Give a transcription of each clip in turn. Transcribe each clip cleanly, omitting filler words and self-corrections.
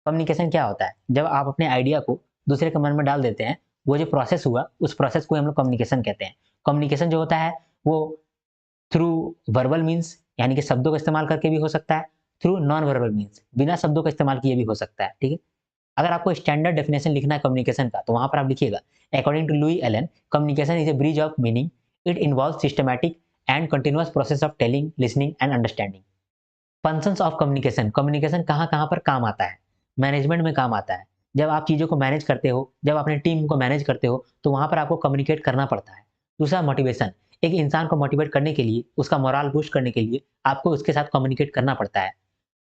Communication क्या होता है? जब आप अपने आइडिया को दूसरे के मन में डाल देते हैं, वो जो प्रोसेस हुआ, उस प्रोसेस को हम लोग कम्युनिकेशन कहते हैं। कम्युनिकेशन जो होता है, वो थ्रू वर्बल मीन्स यानी कि शब्दों का इस्तेमाल करके भी हो सकता है, थ्रू नॉन वर्बल मीन्स बिना शब्दों का इस्तेमाल किए भी हो सकता है, ठीक है? अगर आपको स्टैंडर्ड डेफिनेशन लिखना है कम्युनिकेशन का, तो वहाँ पर आप लिखिएगा, according to Louis Allen, communication is a bridge of meaning, it involves systematic and continuous process of telling, listening and understanding. Functions of communication, communication कहाँ-कहाँ पर काम आता है? मैनेजमेंट में काम आता है। जब आप चीज़ों को मैनेज करते हो, जब अपनी टीम को मैनेज करते हो, तो वहाँ पर आपको कम्युनिकेट करना पड़ता है। दूसरा मोटिवेशन, एक इंसान को मोटिवेट करने के लिए, उसका मोरल बूस्ट करने के लिए आपको उसके साथ कम्युनिकेट करना पड़ता है।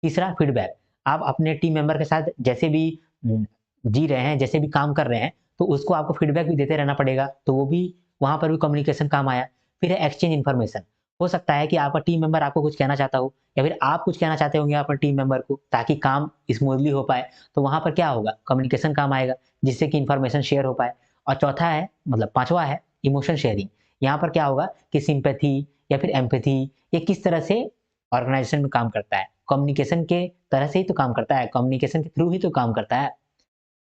तीसरा फीडबैक, आप अपने टीम मेंबर के साथ जैसे भी जी रहे हैं, जैसे भी काम कर रहे हैं, तो उसको आपको फीडबैक भी देते रहना पड़ेगा, तो वो भी वहाँ पर भी कम्युनिकेशन काम आया। फिर है एक्सचेंज इन्फॉर्मेशन, हो सकता है कि आपका टीम मेंबर आपको कुछ कहना चाहता हो या फिर आप कुछ कहना चाहते होंगे अपने टीम मेंबर को ताकि काम स्मूथली हो पाए, तो वहाँ पर क्या होगा? कम्युनिकेशन काम आएगा, जिससे कि इन्फॉर्मेशन शेयर हो पाए। और चौथा है मतलब पाँचवाँ है इमोशन शेयरिंग, यहाँ पर क्या होगा कि सिम्पैथी या फिर एम्पैथी ये किस तरह से ऑर्गेनाइजेशन में काम करता है, कम्युनिकेशन के तरह से ही तो काम करता है, कम्युनिकेशन के थ्रू ही तो काम करता है।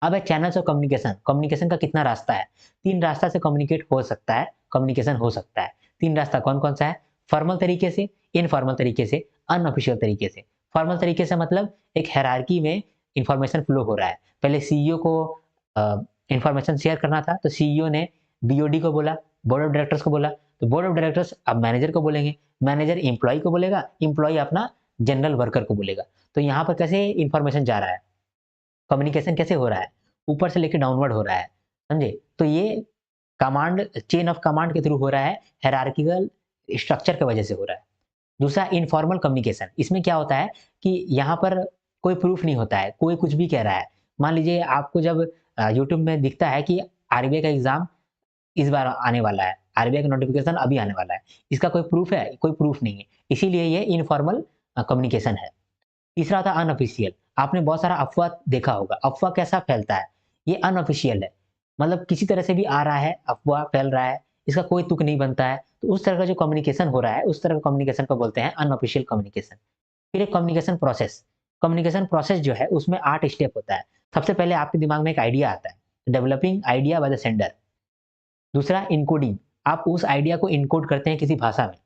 अब है चैनल्स ऑफ कम्युनिकेशन, कम्युनिकेशन का कितना रास्ता है? 3 रास्ता से कम्युनिकेट हो सकता है, कम्युनिकेशन हो सकता है। 3 रास्ता कौन-कौन सा है? फॉर्मल तरीके से, इनफॉर्मल तरीके से, अनऑफिशियल तरीके से। फॉर्मल तरीके से मतलब एक हायरार्की में इन्फॉर्मेशन फ्लो हो रहा है। पहले सीईओ को इन्फॉर्मेशन शेयर करना था, तो सीईओ ने बीओडी को बोला, बोर्ड ऑफ डायरेक्टर्स को बोला, तो बोर्ड ऑफ डायरेक्टर्स अब मैनेजर को बोलेंगे, मैनेजर एम्प्लॉयी को बोलेगा, एम्प्लॉयी अपना जनरल वर्कर को बोलेगा। तो यहाँ पर कैसे इन्फॉर्मेशन जा रहा है? कम्युनिकेशन कैसे हो रहा है? ऊपर से लेके डाउनवर्ड हो रहा है, समझे? तो ये कमांड चेन ऑफ कमांड के थ्रू हो रहा है, हायरार्किकल स्ट्रक्चर की वजह से हो रहा है। दूसरा इनफॉर्मल कम्युनिकेशन, इसमें क्या होता है कि यहाँ पर कोई प्रूफ नहीं होता है, कोई कुछ भी कह रहा है। मान लीजिए आपको जब यूट्यूब में दिखता है कि आरबीआई का एग्ज़ाम इस बार आने वाला है, आरबीआई का नोटिफ़िकेशन अभी आने वाला है। इसका कोई प्रूफ है? कोई प्रूफ नहीं है। इसीलिए ये इनफॉर्मल कम्युनिकेशन है। तीसरा था अनऑफिशियल, आपने बहुत सारा अफ़वाह देखा होगा, अफ़वाह कैसा फैलता है? ये अनऑफिशियल है, मतलब किसी तरह से भी आ रहा है, अफ़वाह फैल रहा है, इसका कोई तुक नहीं बनता है, तो उस तरह का जो कम्युनिकेशन हो रहा है, उस तरह का कम्युनिकेशन को बोलते हैं अनऑफिशियल कम्युनिकेशन। फिर एक कम्युनिकेशन प्रोसेस जो है उसमें 8 स्टेप होता है। सबसे पहले आपके दिमाग में एक आइडिया आता है, developing idea by the sender. दूसरा इनकोडिंग, आप उस आइडिया को इनकोड करते हैं किसी भाषा में।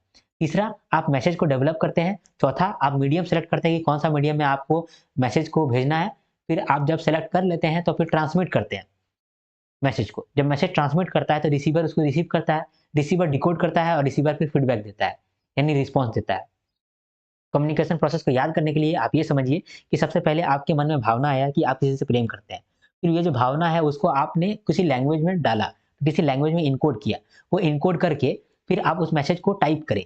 तीसरा, आप मैसेज को डेवलप करते हैं। चौथा, आप मीडियम सेलेक्ट करते हैं कि कौन-सा मीडियम में आपको मैसेज को भेजना है। फिर आप जब सेलेक्ट कर लेते हैं तो फिर ट्रांसमिट करते हैं मैसेज को। जब मैसेज ट्रांसमिट करता है तो रिसीवर उसको रिसीव करता है, रिसीवर डिकोड करता है और रिसीवर फिर फीडबैक देता है, यानी रिस्पॉन्स देता है। कम्युनिकेशन प्रोसेस को याद करने के लिए आप ये समझिए कि सबसे पहले आपके मन में भावना आया कि आप किसी से प्रेम करते हैं। फिर ये जो भावना है उसको आपने किसी लैंग्वेज में डाला, किसी लैंग्वेज में इनकोड किया। वो इनकोड करके फिर आप उस मैसेज को टाइप करें।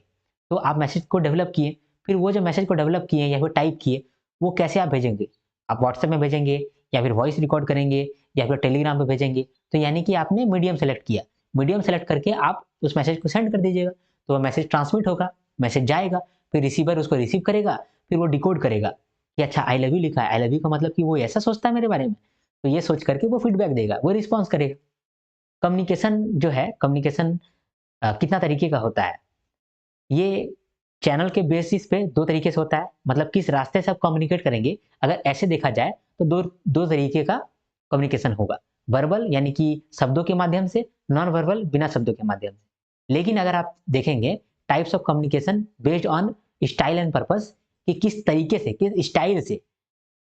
तो आप मैसेज को डेवलप किए, फिर वो जो मैसेज को डेवलप किए या फिर टाइप किए, वो कैसे आप भेजेंगे? आप व्हाट्सएप में भेजेंगे या फिर वॉइस रिकॉर्ड करेंगे या फिर टेलीग्राम पे भेजेंगे। तो यानी कि आपने मीडियम सेलेक्ट किया। मीडियम सेलेक्ट करके आप उस मैसेज को सेंड कर दीजिएगा। तो वो मैसेज ट्रांसमिट होगा, मैसेज जाएगा, फिर रिसीवर उसको रिसीव करेगा, फिर वो डिकोड करेगा कि अच्छा आई लव यू लिखा है, आई लव यू का मतलब कि वो ऐसा सोचता है मेरे बारे में। तो ये सोच करके वो फीडबैक देगा, वो रिस्पॉन्स करेगा। कम्युनिकेशन जो है, कम्युनिकेशन कितना तरीके का होता है? ये चैनल के बेसिस पे 2 तरीके से होता है, मतलब किस रास्ते से आप कम्युनिकेट करेंगे। अगर ऐसे देखा जाए तो 2 तरीके का कम्युनिकेशन होगा। वर्बल यानी कि शब्दों के माध्यम से, नॉन वर्बल बिना शब्दों के माध्यम से। लेकिन अगर आप देखेंगे types of communication based on style and purpose कि किस तरीके से, किस स्टाइल से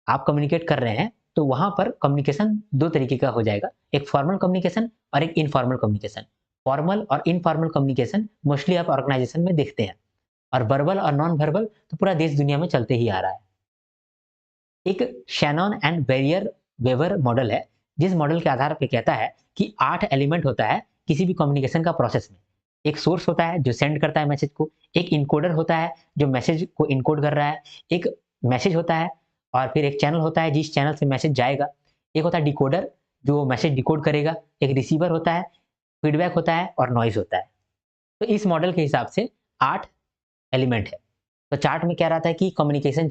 आप कम्युनिकेट कर रहे हैं, तो वहाँ पर कम्युनिकेशन 2 तरीके का हो जाएगा। एक फॉर्मल कम्युनिकेशन और एक इनफॉर्मल कम्युनिकेशन। फॉर्मल और इनफॉर्मल कम्युनिकेशन मोस्टली आप ऑर्गेनाइजेशन में देखते हैं और वर्बल और नॉन वर्बल तो पूरा देश दुनिया में चलते ही आ रहा है। एक Shannon and barrier Weaver model है, जिस मॉडल के आधार पे कहता है कि 8 एलिमेंट होता है किसी भी कम्युनिकेशन का प्रोसेस में। एक सोर्स होता है जो सेंड करता है मैसेज को, एक इनकोडर होता है जो मैसेज को इनकोड कर रहा है, एक मैसेज होता है और फिर एक चैनल होता है जिस चैनल से मैसेज जाएगा, एक होता है डिकोडर जो मैसेज डिकोड करेगा, एक रिसीवर होता है, फीडबैक होता है और नॉइज़ होता है। तो इस मॉडल के हिसाब से 8 एलिमेंट है। तो चार्ट में कह रहा था कि कम्युनिकेशन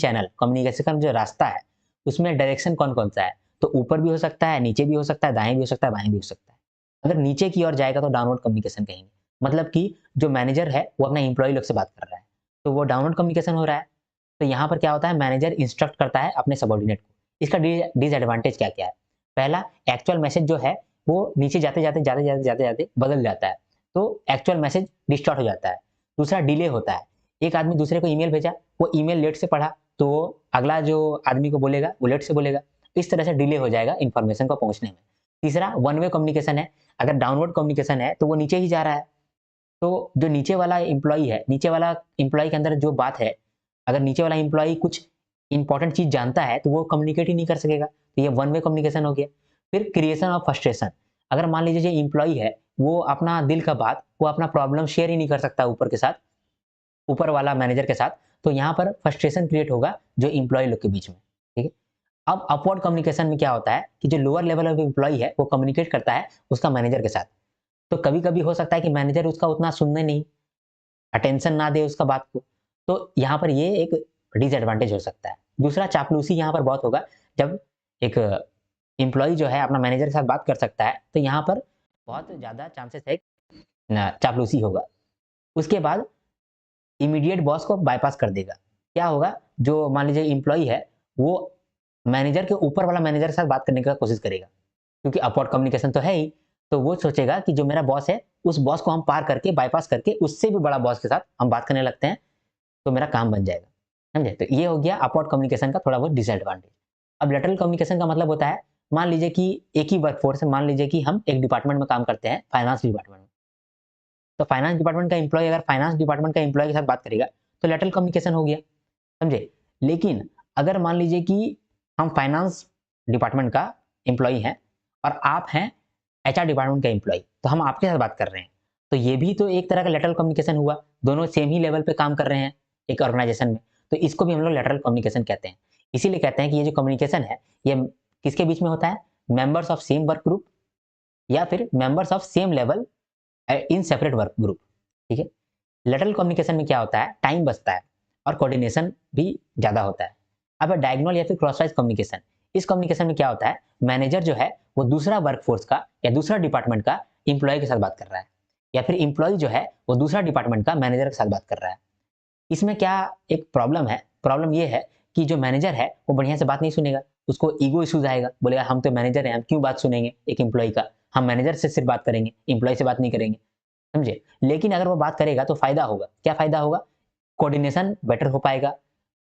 का जो रास्ता है, उसमें डायरेक्शन कौन-कौन सा है? तो ऊपर भी हो सकता है, नीचे भी हो सकता है, दाएँ भी हो सकता है, बाएँ भी हो सकता है। अगर नीचे की ओर जाएगा तो डाउनवर्ड कम्युनिकेशन कहेंगे। मतलब कि जो मैनेजर है, वो अपने एम्प्लॉयी लोग से बात कर रहा है, तो वो डाउनवर्ड कम्युनिकेशन हो रहा है। तो यहाँ पर क्या होता है मैनेजर इंस्ट्रक्ट करता है अपने सबऑर्डिनेट को, इसका डिसएडवांटेज क्या क्या है? पहला, एक्चुअल मैसेज जो है वो नीचे जाते जाते बदल जाता है, तो एक्चुअल मैसेज डिस्टॉर्ट हो जाता है। दूसरा, डिले होता है। एक आदमी दूसरे को ईमेल भेजा, वो ईमेल लेट से पढ़ा, तो अगला जो आदमी को बोलेगा वो लेट से बोलेगा। इस तरह से डिले हो जाएगा इन्फॉर्मेशन को पहुंचने में। तीसरा, वन वे कम्युनिकेशन है। अगर डाउनवर्ड कम्युनिकेशन है तो वो नीचे ही जा रहा है, तो जो नीचे वाला एम्प्लॉई है, नीचे वाला एम्प्लॉई के अंदर जो बात है, अगर नीचे वाला एम्प्लॉई कुछ इंपॉर्टेंट चीज जानता है तो वो कम्युनिकेट ही नहीं कर सकेगा, तो ये वन वे कम्युनिकेशन हो गया। फिर क्रिएशन ऑफ फ्रस्ट्रेशन। अगर मान लीजिए जो एम्प्लॉई है वो अपना दिल का बात, वो अपना प्रॉब्लम शेयर ही नहीं कर सकता ऊपर के साथ, ऊपर वाला मैनेजर के साथ, तो यहाँ पर फ्रस्ट्रेशन क्रिएट होगा जो एम्प्लॉय लोग के बीच में। ठीक है। अब अपवर्ड कम्युनिकेशन में क्या होता है कि जो लोअर लेवल ऑफ एम्प्लॉय है वो कम्युनिकेट करता है उसका मैनेजर के साथ, तो कभी कभी हो सकता है कि मैनेजर उसका उतना सुनने नहीं, अटेंशन ना दे उसका बात को, तो यहाँ पर ये एक डिसएडवांटेज हो सकता है। दूसरा, चापलूसी यहाँ पर बहुत होगा। जब एक एम्प्लॉय जो है अपना मैनेजर के साथ बात कर सकता है तो यहाँ पर बहुत ज़्यादा चांसेस है चापलूसी होगा। उसके बाद इमीडिएट बॉस को बाईपास कर देगा। क्या होगा, जो मान लीजिए एम्प्लॉय है वो मैनेजर के ऊपर वाला मैनेजर के साथ बात करने का कोशिश करेगा, क्योंकि अपवर्ड कम्युनिकेशन तो है ही, तो वो सोचेगा कि जो मेरा बॉस है उस बॉस को हम पार करके बाईपास करके उससे भी बड़ा बॉस के साथ हम बात करने लगते हैं, तो मेरा काम बन जाएगा। समझे? तो ये हो गया अपवर्ड कम्युनिकेशन का थोड़ा बहुत डिसएडवांटेज। अब लेटरल कम्युनिकेशन का मतलब होता है, मान लीजिए कि एक ही वर्कफोर्स है, मान लीजिए कि हम एक डिपार्टमेंट में काम करते हैं, फाइनेंस डिपार्टमेंट में, तो फाइनेंस डिपार्टमेंट का एम्प्लॉय अगर फाइनेंस डिपार्टमेंट का एम्प्लॉय के साथ बात करेगा तो लेटरल कम्युनिकेशन हो गया। समझे? लेकिन अगर मान लीजिए कि हम फाइनेंस डिपार्टमेंट का एम्प्लॉय हैं और आप हैं एचआर डिपार्टमेंट का एम्प्लॉय, तो हम आपके साथ बात कर रहे हैं, तो ये भी तो एक तरह का लेटरल कम्युनिकेशन हुआ। दोनों सेम ही लेवल पे काम कर रहे हैं एक ऑर्गेनाइजेशन में, तो इसको भी हम लोग लेटरल कम्युनिकेशन कहते हैं। इसीलिए कहते हैं कि ये जो कम्युनिकेशन है ये किसके बीच में होता है, members of same work group या फिर members of same level in separate work group. ठीक है। लेटरल कम्युनिकेशन में क्या होता है, टाइम बचता है और कोऑर्डिनेशन भी ज्यादा होता है। अब डायगोनल या फिर क्रॉसवाइज कम्युनिकेशन, इस कम्युनिकेशन में क्या होता है, मैनेजर जो है वो दूसरा वर्कफोर्स का या दूसरा डिपार्टमेंट का एम्प्लॉय के साथ बात कर रहा है, या फिर एम्प्लॉय जो है वो दूसरा डिपार्टमेंट का मैनेजर के साथ बात कर रहा है। इसमें क्या एक प्रॉब्लम है, प्रॉब्लम ये है कि जो मैनेजर है वो बढ़िया से बात नहीं सुनेगा, उसको ईगो इश्यूज आएगा, बोलेगा हम तो मैनेजर हैं, हम क्यों बात सुनेंगे एक एम्प्लॉय का, हम मैनेजर से सिर्फ बात करेंगे, एम्प्लॉय से बात नहीं करेंगे। समझे? लेकिन अगर वो बात करेगा तो फायदा होगा, क्या फायदा होगा, कोऑर्डिनेशन बेटर हो पाएगा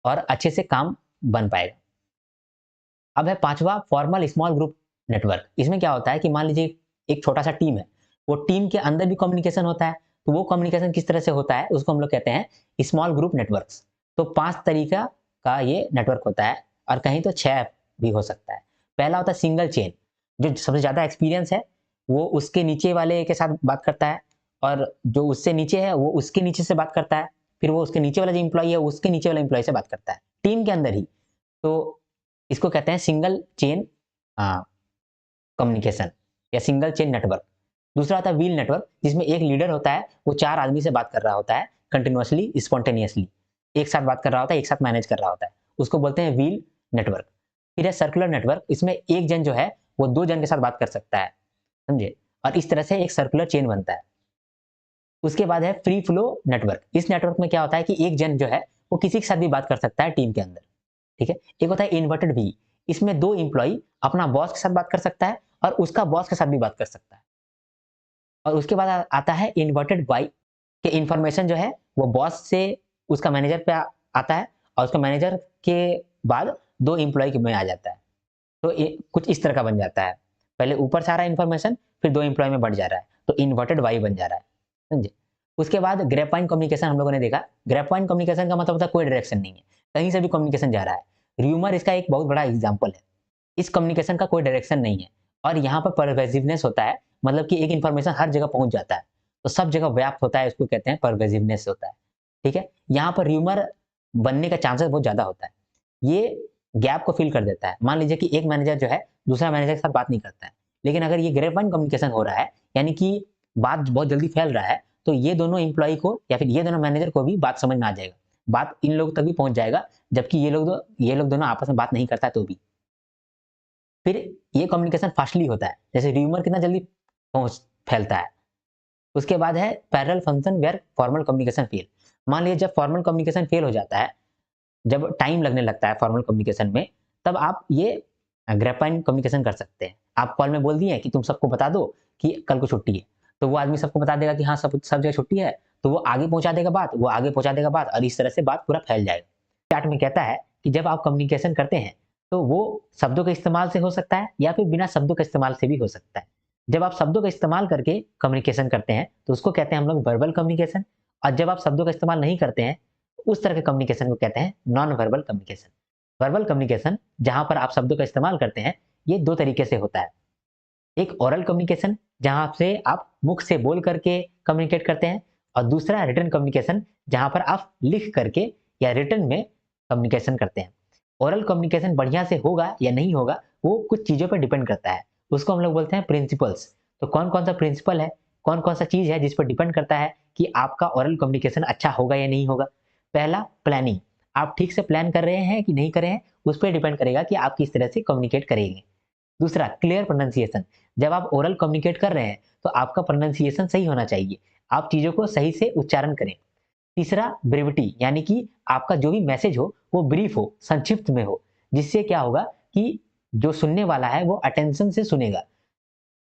और अच्छे से काम बन पाएगा। अब है पांचवा, फॉर्मल स्मॉल ग्रुप नेटवर्क। इसमें क्या होता है कि मान लीजिए एक छोटा सा टीम है, वो टीम के अंदर भी कम्युनिकेशन होता है, तो वो कम्युनिकेशन किस तरह से होता है उसको हम लोग कहते हैं स्मॉल ग्रुप नेटवर्क्स। तो 5 तरीका का ये नेटवर्क होता है और कहीं तो 6 भी हो सकता है। पहला होता है सिंगल चेन, जो सबसे ज्यादा एक्सपीरियंस है वो उसके नीचे वाले के साथ बात करता है, और जो उससे नीचे है वो उसके नीचे से बात करता है, फिर वो उसके नीचे वाला जो इंप्लॉय है उसके नीचे वाले इंप्लॉय से बात करता है टीम के अंदर ही। तो इसको कहते हैं सिंगल चेन कम्युनिकेशन या सिंगल चेन नेटवर्क। दूसरा आता है व्हील नेटवर्क, जिसमें एक लीडर होता है, वो 4 आदमी से बात कर रहा होता है कंटिन्यूअसली, स्पॉन्टेनियसली, एक साथ बात कर रहा होता है, एक साथ मैनेज कर रहा होता है, उसको बोलते हैं व्हील नेटवर्क। फिर है सर्कुलर नेटवर्क, इसमें एक जन जो है वो 2 जन के साथ बात कर सकता है। समझे? और इस तरह से एक सर्कुलर चेन बनता है। उसके बाद है फ्री फ्लो नेटवर्क। इस नेटवर्क में क्या होता है कि एक जन जो है वो किसी के साथ भी बात कर सकता है टीम के अंदर। ठीक है। एक होता है इन्वर्टेड वी, इसमें 2 एम्प्लॉय अपना बॉस के साथ बात कर सकता है और उसका बॉस के साथ भी बात कर सकता है। और उसके बाद आता है इन्वर्टेड वाई, कि इंफॉर्मेशन जो है वो बॉस से उसका मैनेजर पे आता है और उसका मैनेजर के बाद 2 एम्प्लॉय में आ जाता है। तो कुछ इस तरह का बन जाता है, पहले ऊपर से आ रहा है इन्फॉर्मेशन, फिर 2 एम्प्लॉय में बढ़ जा रहा है, तो इन्वर्टेड वाई बन जा रहा है। समझे? उसके बाद ग्रेपवाइन कम्युनिकेशन हम लोगों ने देखा। ग्रेपवाइन कम्युनिकेशन का मतलब होता है कोई डायरेक्शन नहीं है, कहीं से भी कम्युनिकेशन जा रहा है। र्यूमर इसका एक बहुत बड़ा एग्जाम्पल है। इस कम्युनिकेशन का कोई डायरेक्शन नहीं है और यहाँ पर परवेसिवनेस होता है, मतलब कि एक इन्फॉर्मेशन हर जगह पहुंच जाता है, तो सब जगह व्याप्त होता है, इसको कहते हैं परवेसिवनेस होता है। ठीक है। यहाँ पर र्यूमर बनने का चांसेस बहुत ज्यादा होता है, ये गैप को फिल कर देता है। मान लीजिए कि एक मैनेजर जो है दूसरा मैनेजर के साथ बात नहीं करता है, लेकिन अगर ये ग्रेपवाइन कम्युनिकेशन हो रहा है, यानी कि बात बहुत जल्दी फैल रहा है, तो ये दोनों इंप्लॉय को या फिर ये दोनों मैनेजर को भी बात समझ में आ जाएगा, बात इन लोग तक भी पहुंच जाएगा, जबकि ये लोग दोनों आपस में बात नहीं करता तो भी। फिर ये कम्युनिकेशन फास्टली होता है, जैसे र्यूमर कितना जल्दी पहुंच फैलता है। उसके बाद है parallel function where formal communication fail. मान लीजिए जब फॉर्मल कम्युनिकेशन फेल हो जाता है, जब टाइम लगने लगता है फॉर्मल कम्युनिकेशन में, तब आप ये ग्रेपाइन कम्युनिकेशन कर सकते हैं। आप कॉल में बोल दिए कि तुम सबको बता दो कि कल को छुट्टी है, तो वो आदमी सबको बता देगा कि हाँ सब जगह छुट्टी है, तो वो आगे पहुंचा देगा बात, वो आगे पहुंचा देगा बात, और इस तरह से बात पूरा फैल जाएगा। चार्ट में कहता है कि जब आप कम्युनिकेशन करते हैं तो वो शब्दों के इस्तेमाल से हो सकता है या फिर बिना शब्दों के इस्तेमाल से भी हो सकता है। जब आप शब्दों का इस्तेमाल करके कम्युनिकेशन करते हैं तो उसको कहते हैं हम लोग वर्बल कम्युनिकेशन, और जब आप शब्दों का इस्तेमाल नहीं करते हैं उस तरह के कम्युनिकेशन को कहते हैं non verbal communication. Verbal communication जहां पर आप शब्दों का इस्तेमाल करते हैं ये दो तरीके से होता है। एक ओरल कम्युनिकेशन जहां से आप मुख से बोल करके कम्युनिकेट करते हैं, और दूसरा रिटन कम्युनिकेशन जहां पर आप लिख करके या रिटन में कम्युनिकेशन करते हैं। ओरल कम्युनिकेशन बढ़िया से होगा या नहीं होगा वो कुछ चीजों पर डिपेंड करता है, उसको हम लोग बोलते हैं प्रिंसिपल्स। तो कौन कौन सा प्रिंसिपल है, कौन कौन सा चीज है जिस पर डिपेंड करता है कि आपका ओरल कम्युनिकेशन अच्छा होगा या नहीं होगा। पहला, प्लानिंग, आप ठीक से प्लान कर रहे हैं कि नहीं कर रहे हैं उस पर डिपेंड करेगा कि आप किस तरह से कम्युनिकेट करेंगे। दूसरा, क्लियर प्रोनाउंसिएशन, जब आप ओरल कम्युनिकेट कर रहे हैं तो आपका प्रोनाउंसिएशन सही होना चाहिए, आप चीजों को सही से उच्चारण करें। तीसरा, ब्रेविटी, यानी कि आपका जो भी मैसेज हो वो ब्रीफ हो, संक्षिप्त में हो, जिससे क्या होगा कि जो सुनने वाला है वो अटेंशन से सुनेगा।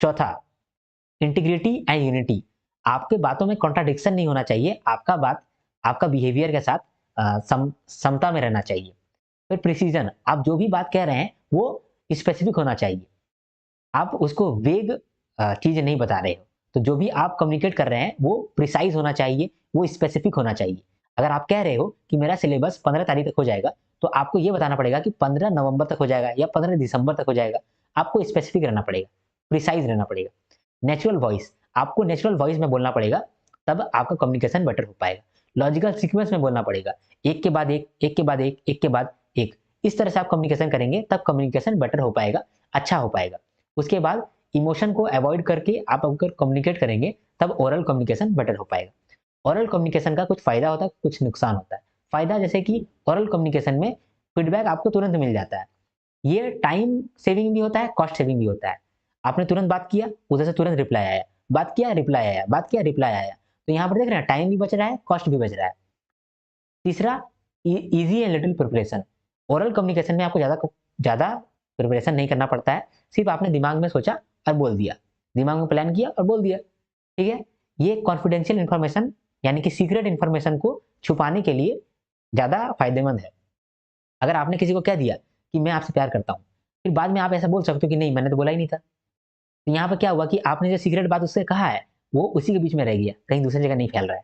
चौथा, इंटीग्रिटी एंड यूनिटी, आपके बातों में कॉन्ट्राडिक्शन नहीं होना चाहिए, आपका बात आपका बिहेवियर के साथ समता में रहना चाहिए। फिर प्रिसीजन, आप जो भी बात कह रहे हैं वो स्पेसिफिक होना चाहिए, आप उसको वेग चीज़ नहीं बता रहे हो। तो जो भी आप कम्युनिकेट कर रहे हैं वो प्रिसाइज़ होना चाहिए, वो स्पेसिफिक होना चाहिए। अगर आप कह रहे हो कि मेरा सिलेबस 15 तारीख तक हो जाएगा, तो आपको ये बताना पड़ेगा कि 15 नवंबर तक हो जाएगा या 15 दिसंबर तक हो जाएगा। आपको स्पेसिफिक रहना पड़ेगा, प्रिसाइज़ रहना पड़ेगा। नेचुरल वॉइस, आपको नेचुरल वॉइस में बोलना पड़ेगा, तब आपका कम्युनिकेशन बेटर हो पाएगा। लॉजिकल सीक्वेंस में बोलना पड़ेगा, एक के बाद एक, एक के बाद एक, एक के बाद एक। इस तरह से आप कम्युनिकेशन करेंगे तब कम्युनिकेशन बेटर हो पाएगा, अच्छा हो पाएगा। उसके बाद इमोशन को अवॉइड करके आप अगर कम्युनिकेट करेंगे तब ओरल कम्युनिकेशन बेटर हो पाएगा। ओरल कम्युनिकेशन का कुछ फायदा होता है, कुछ नुकसान होता है। फायदा जैसे कि ओरल कम्युनिकेशन में फीडबैक आपको तुरंत मिल जाता है, ये टाइम सेविंग भी होता है, कॉस्ट सेविंग भी होता है। आपने तुरंत बात किया, उधर से तुरंत रिप्लाई आया, बात किया रिप्लाई आया, बात किया रिप्लाई आया, तो यहाँ पर देख रहे हैं टाइम भी बच रहा है, कॉस्ट भी बच रहा है। तीसरा, easy and little preparation, oral communication में आपको ज्यादा प्रिपरेशन नहीं करना पड़ता है, सिर्फ आपने दिमाग में सोचा और बोल दिया, दिमाग में प्लान किया और बोल दिया, ठीक है। ये कॉन्फिडेंशियल इंफॉर्मेशन यानी कि सीक्रेट इंफॉर्मेशन को छुपाने के लिए ज्यादा फायदेमंद है। अगर आपने किसी को कह दिया कि मैं आपसे प्यार करता हूँ, फिर बाद में आप ऐसा बोल सकते हो कि नहीं मैंने तो बोला ही नहीं था, तो यहाँ पर क्या हुआ कि आपने जो सीक्रेट बात उससे कहा है वो उसी के बीच में रह गया, कहीं दूसरी जगह नहीं फैल रहा है,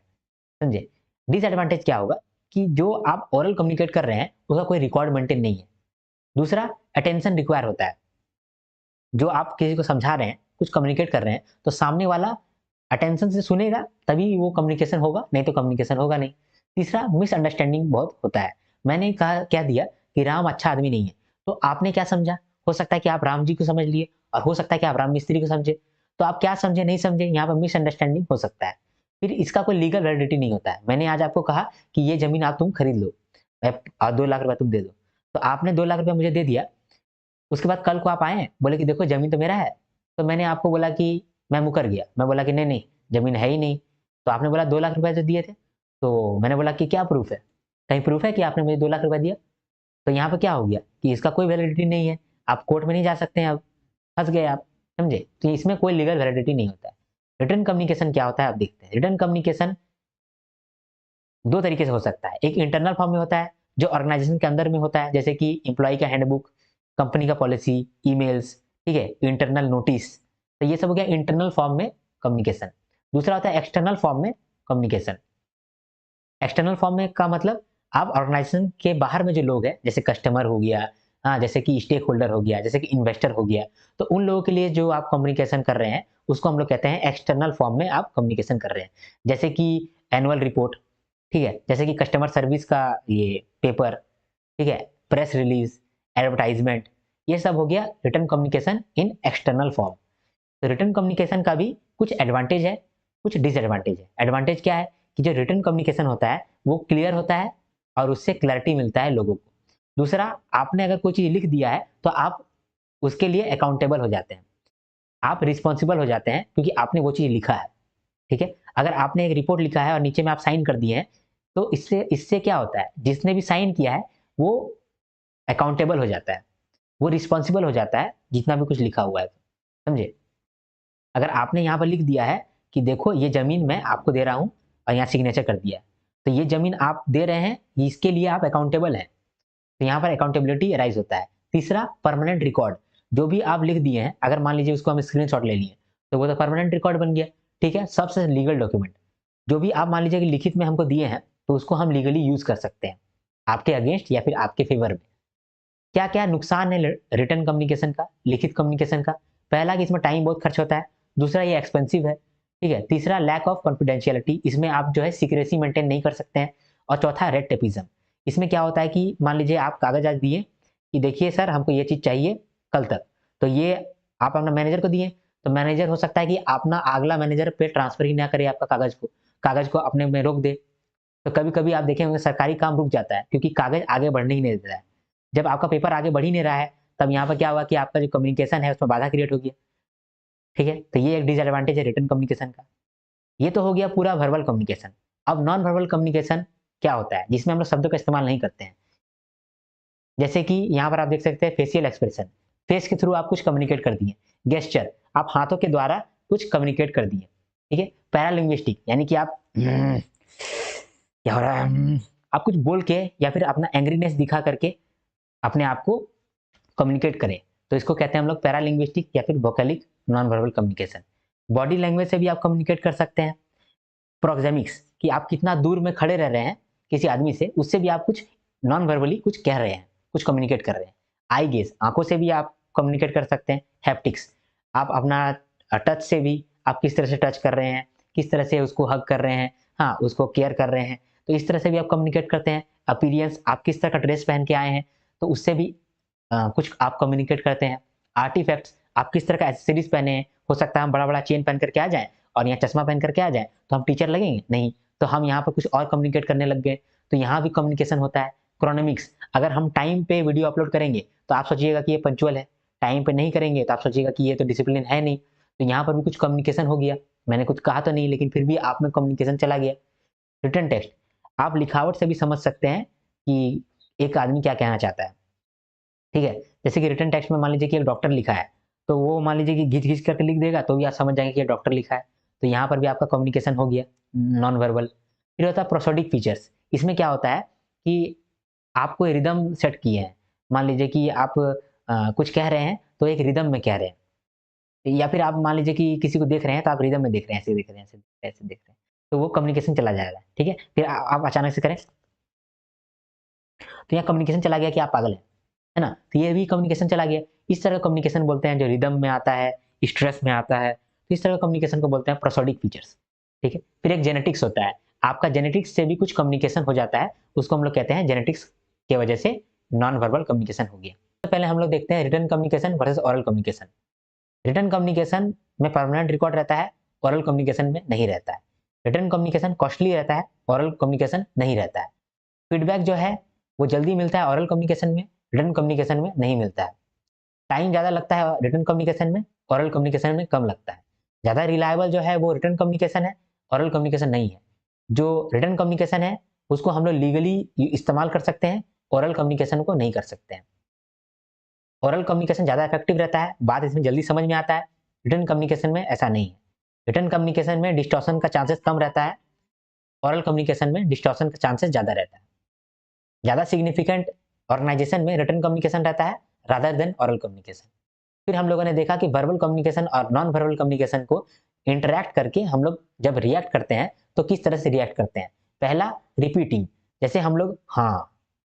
समझे। डिसएडवांटेज क्या होगा कि जो आप ओरल कम्युनिकेट कर रहे हैं उसका कोई रिकॉर्ड मेंटेन नहीं है। दूसरा, अटेंशन रिक्वायर होता है, जो आप किसी को समझा रहे हैं, कुछ कम्युनिकेट कर रहे हैं, तो सामने वाला अटेंशन से सुनेगा तभी वो कम्युनिकेशन होगा, नहीं तो कम्युनिकेशन होगा नहीं। तीसरा, मिसअंडरस्टैंडिंग बहुत होता है। मैंने कहा कह दिया कि राम अच्छा आदमी नहीं है, तो आपने क्या समझा, हो सकता है कि आप राम जी को समझ लिए और हो सकता है कि आप राम मिस्त्री को समझे, तो आप क्या समझे नहीं समझे, यहाँ पर मिसअंडरस्टैंडिंग हो सकता है। फिर इसका कोई लीगल वैलिडिटी नहीं होता है। मैंने आज आपको कहा कि ये जमीन आप तुम खरीद लो और 2 लाख रुपया तुम दे दो, तो आपने 2 लाख रुपया मुझे दे दिया, उसके बाद कल को आप आए बोले कि देखो जमीन तो मेरा है, तो मैंने आपको बोला कि मैं मुकर गया, मैं बोला कि नहीं नहीं जमीन है ही नहीं, तो आपने बोला 2 लाख रुपए तो दिए थे, तो मैंने बोला कि क्या प्रूफ है, कहीं प्रूफ है कि आपने मुझे 2 लाख रुपए दिया। तो यहाँ पे क्या हो गया कि इसका कोई वैलिडिटी नहीं है, आप कोर्ट में नहीं जा सकते हैं, अब फंस गए आप, समझे। तो इसमें कोई लीगल वैलिडिटी नहीं होता है। रिटर्न कम्युनिकेशन क्या होता है आप देखते हैं। रिटर्न कम्युनिकेशन दो तरीके से हो सकता है, एक इंटरनल फॉर्म में होता है जो ऑर्गेनाइजेशन के अंदर में होता है, जैसे कि एम्प्लॉय का हैंडबुक, कंपनी का पॉलिसी, ईमेल्स, ठीक है, इंटरनल नोटिस, तो ये सब हो गया इंटरनल फॉर्म में कम्युनिकेशन। दूसरा होता है एक्सटर्नल फॉर्म में कम्युनिकेशन। एक्सटर्नल फॉर्म में का मतलब आप ऑर्गेनाइजेशन के बाहर में जो लोग हैं, जैसे कस्टमर हो गया, हाँ, जैसे कि स्टेक होल्डर हो गया, जैसे कि इन्वेस्टर हो गया, तो उन लोगों के लिए जो आप कम्युनिकेशन कर रहे हैं उसको हम लोग कहते हैं एक्सटर्नल फॉर्म में आप कम्युनिकेशन कर रहे हैं। जैसे कि एनुअल रिपोर्ट, ठीक है, जैसे कि कस्टमर सर्विस का ये पेपर, ठीक है, प्रेस रिलीज, एडवर्टाइजमेंट, ये सब हो गया return communication in external form. तो रिटर्न कम्युनिकेशन का भी कुछ एडवांटेज है, कुछ डिसएडवांटेज है। एडवांटेज क्या है कि जो रिटर्न कम्युनिकेशन होता है वो क्लियर होता है और उससे क्लैरिटी मिलता है लोगों को। दूसरा, आपने अगर कोई चीज लिख दिया है तो आप उसके लिए अकाउंटेबल हो जाते हैं, आप रिस्पॉन्सिबल हो जाते हैं क्योंकि आपने वो चीज लिखा है, ठीक है। अगर आपने एक रिपोर्ट लिखा है और नीचे में आप साइन कर दिए हैं, तो इससे इससे क्या होता है, जिसने भी साइन किया है वो अकाउंटेबल हो जाता है, वो रिस्पॉन्सिबल हो जाता है जितना भी कुछ लिखा हुआ है, समझे। अगर आपने यहाँ पर लिख दिया है कि देखो ये जमीन मैं आपको दे रहा हूँ और यहाँ सिग्नेचर कर दिया, तो ये जमीन आप दे रहे हैं, इसके लिए आप अकाउंटेबल हैं, तो यहाँ पर अकाउंटेबिलिटी अराइज होता है। तीसरा, परमानेंट रिकॉर्ड, जो भी आप लिख दिए हैं, अगर मान लीजिए उसको हम स्क्रीनशॉट ले लिए तो वो तो परमानेंट रिकॉर्ड बन गया, ठीक है। सबसे लीगल डॉक्यूमेंट, जो भी आप मान लीजिए कि लिखित में हमको दिए हैं तो उसको हम लीगली यूज कर सकते हैं आपके अगेंस्ट या फिर आपके फेवर में। क्या क्या नुकसान है रिटर्न कम्युनिकेशन का, लिखित कम्युनिकेशन का? पहला कि इसमें टाइम बहुत खर्च होता है, दूसरा ये एक्सपेंसिव है, ठीक है। तीसरा, लैक ऑफ कॉन्फिडेंशियलिटी, इसमें आप जो है सीक्रेसी मेंटेन नहीं कर सकते हैं। और चौथा, रेड टेपिज्म, इसमें क्या होता है कि मान लीजिए आप कागज आज दिए कि देखिए सर हमको ये चीज चाहिए कल तक, तो ये आप अपना मैनेजर को दिए, तो मैनेजर हो सकता है कि अपना अगला मैनेजर पे ट्रांसफर ही ना करे आपका कागज को अपने में रोक दे। तो कभी कभी आप देखें होंगे सरकारी काम रुक जाता है क्योंकि कागज आगे बढ़ने ही नहीं देता है। जब आपका पेपर आगे बढ़ ही नहीं रहा है तब यहाँ पर क्या हुआ कि आपका जो कम्युनिकेशन है उसमें बाधा क्रिएट हो गया, ठीक है। तो ये एक डिसएडवांटेज है रिटर्न कम्युनिकेशन का। ये तो हो गया पूरा वर्बल कम्युनिकेशन। अब नॉन वर्बल कम्युनिकेशन क्या होता है, जिसमें हम लोग शब्दों का इस्तेमाल नहीं करते हैं। जैसे कि यहाँ पर आप देख सकते हैं फेशियल एक्सप्रेशन, फेस के थ्रू आप कुछ कम्युनिकेट कर दिए। गेस्चर, आप हाथों के द्वारा कुछ कम्युनिकेट कर दिए, ठीक है। पैरालिंग्विस्टिक, यानी कि आप क्या हो रहा है, आप कुछ बोल के या फिर अपना एंग्रीनेस दिखा करके अपने आप को कम्युनिकेट करें, तो इसको कहते हैं हम लोग पैरालिंग्विस्टिक या फिर vocalic non verbal communication. Body language से भी आप कम्युनिकेट कर सकते हैं। प्रोक्सेमिक्स, कि आप कितना दूर में खड़े रह रहे हैं किसी आदमी से, उससे भी आप कुछ नॉन वर्बली कुछ कह रहे हैं, कुछ कम्युनिकेट कर रहे हैं। आई गेज, आंखों से भी आप कम्युनिकेट कर सकते हैं। हैप्टिक्स, आप अपना टच से भी आप किस तरह से टच कर रहे हैं, किस तरह से उसको हग कर रहे हैं, हाँ उसको केयर कर रहे हैं, तो इस तरह से भी आप कम्युनिकेट करते हैं। अपीरियंस, आप किस तरह का ड्रेस पहन के आए हैं, तो उससे भी कुछ आप कम्युनिकेट करते हैं। आर्टिफैक्ट्स, आप किस तरह का एक्सेसरीज पहने हैं, हो सकता है हम बड़ा बड़ा चेन पहन करके आ जाएं और यहाँ चश्मा पहन करके आ जाए तो हम टीचर लगेंगे नहीं, तो हम यहाँ पर कुछ और कम्युनिकेट करने लग गए, तो यहाँ भी कम्युनिकेशन होता है। क्रोनोमिक्स, अगर हम टाइम पे वीडियो अपलोड करेंगे तो आप सोचिएगा कि ये पंचुअल है, टाइम पे नहीं करेंगे तो आप सोचिएगा कि ये तो डिसिप्लिन है नहीं, तो यहाँ पर भी कुछ कम्युनिकेशन हो गया। मैंने कुछ कहा तो नहीं लेकिन फिर भी आप में कम्युनिकेशन चला गया। रिटन टेक्स्ट, आप लिखावट से भी समझ सकते हैं कि एक आदमी क्या कहना चाहता है, ठीक है। जैसे कि रिटन टेक्स्ट में मान लीजिए कि एक डॉक्टर लिखा है, तो वो मान लीजिए कि घिच घिच करके लिख देगा तो भी आप समझ जाएंगे कि ये डॉक्टर लिखा है, तो यहाँ पर भी आपका कम्युनिकेशन हो गया नॉन वर्बल। फिर होता है प्रोसोडिक फीचर्स, इसमें क्या होता है कि आपको रिदम सेट किए हैं, मान लीजिए कि आप कुछ कह रहे हैं तो एक रिदम में कह रहे हैं, या फिर आप मान लीजिए कि किसी को देख रहे हैं तो आप रिदम में देख रहे हैं, ऐसे देख रहे हैं, ऐसे देख रहे हैं, तो वो कम्युनिकेशन चला जाएगा, ठीक है। फिर आप अचानक से करें तो यहाँ कम्युनिकेशन चला गया कि आप पागल हैं, है ना, तो ये भी कम्युनिकेशन चला गया। इस तरह का कम्युनिकेशन बोलते हैं जो रिदम में आता है, स्ट्रेस में आता है, तो इस तरह का कम्युनिकेशन को बोलते हैं प्रोसोडिक फीचर्स, ठीक है। फिर एक जेनेटिक्स होता है, आपका जेनेटिक्स से भी कुछ कम्युनिकेशन हो जाता है, उसको हम लोग कहते हैं जेनेटिक्स की वजह से नॉन वर्बल कम्युनिकेशन हो गया। तो पहले हम लोग देखते हैं written communication versus oral communication. Written communication में परमानेंट रिकॉर्ड रहता है, ओरल कम्युनिकेशन में नहीं रहता है। रिटन कम्युनिकेशन कॉस्टली रहता है, ओरल कम्युनिकेशन नहीं रहता है। फीडबैक जो है वो जल्दी मिलता है ओरल कम्युनिकेशन में, रिटन कम्युनिकेशन में नहीं मिलता है। टाइम ज़्यादा लगता है रिटन कम्युनिकेशन में, ओरल कम्युनिकेशन में कम लगता है। ज़्यादा रिलायबल जो है वो रिटन कम्युनिकेशन है, ओरल कम्युनिकेशन नहीं है। जो रिटन कम्युनिकेशन है उसको हम लोग लीगली इस्तेमाल कर सकते हैं, ओरल कम्युनिकेशन को नहीं कर सकते हैं। ओरल कम्युनिकेशन ज़्यादा इफेक्टिव रहता है, बात इसमें जल्दी समझ में आता है, रिटन कम्युनिकेशन में ऐसा नहीं है। रिटन कम्युनिकेशन में डिस्टॉर्शन का चांसेस कम रहता है, ओरल कम्युनिकेशन में डिस्टॉर्शन का चांसेस ज़्यादा रहता है। ज़्यादा सिग्निफिकेंट ऑर्गेनाइजेशन में रिटन कम्युनिकेशन रहता है रादर देन ओरल कम्युनिकेशन। फिर हम लोगों ने देखा कि वर्बल कम्युनिकेशन और नॉन वर्बल कम्युनिकेशन को इंटरैक्ट करके हम लोग जब रिएक्ट करते हैं तो किस तरह से रिएक्ट करते हैं। पहला, रिपीटिंग, जैसे हम लोग हाँ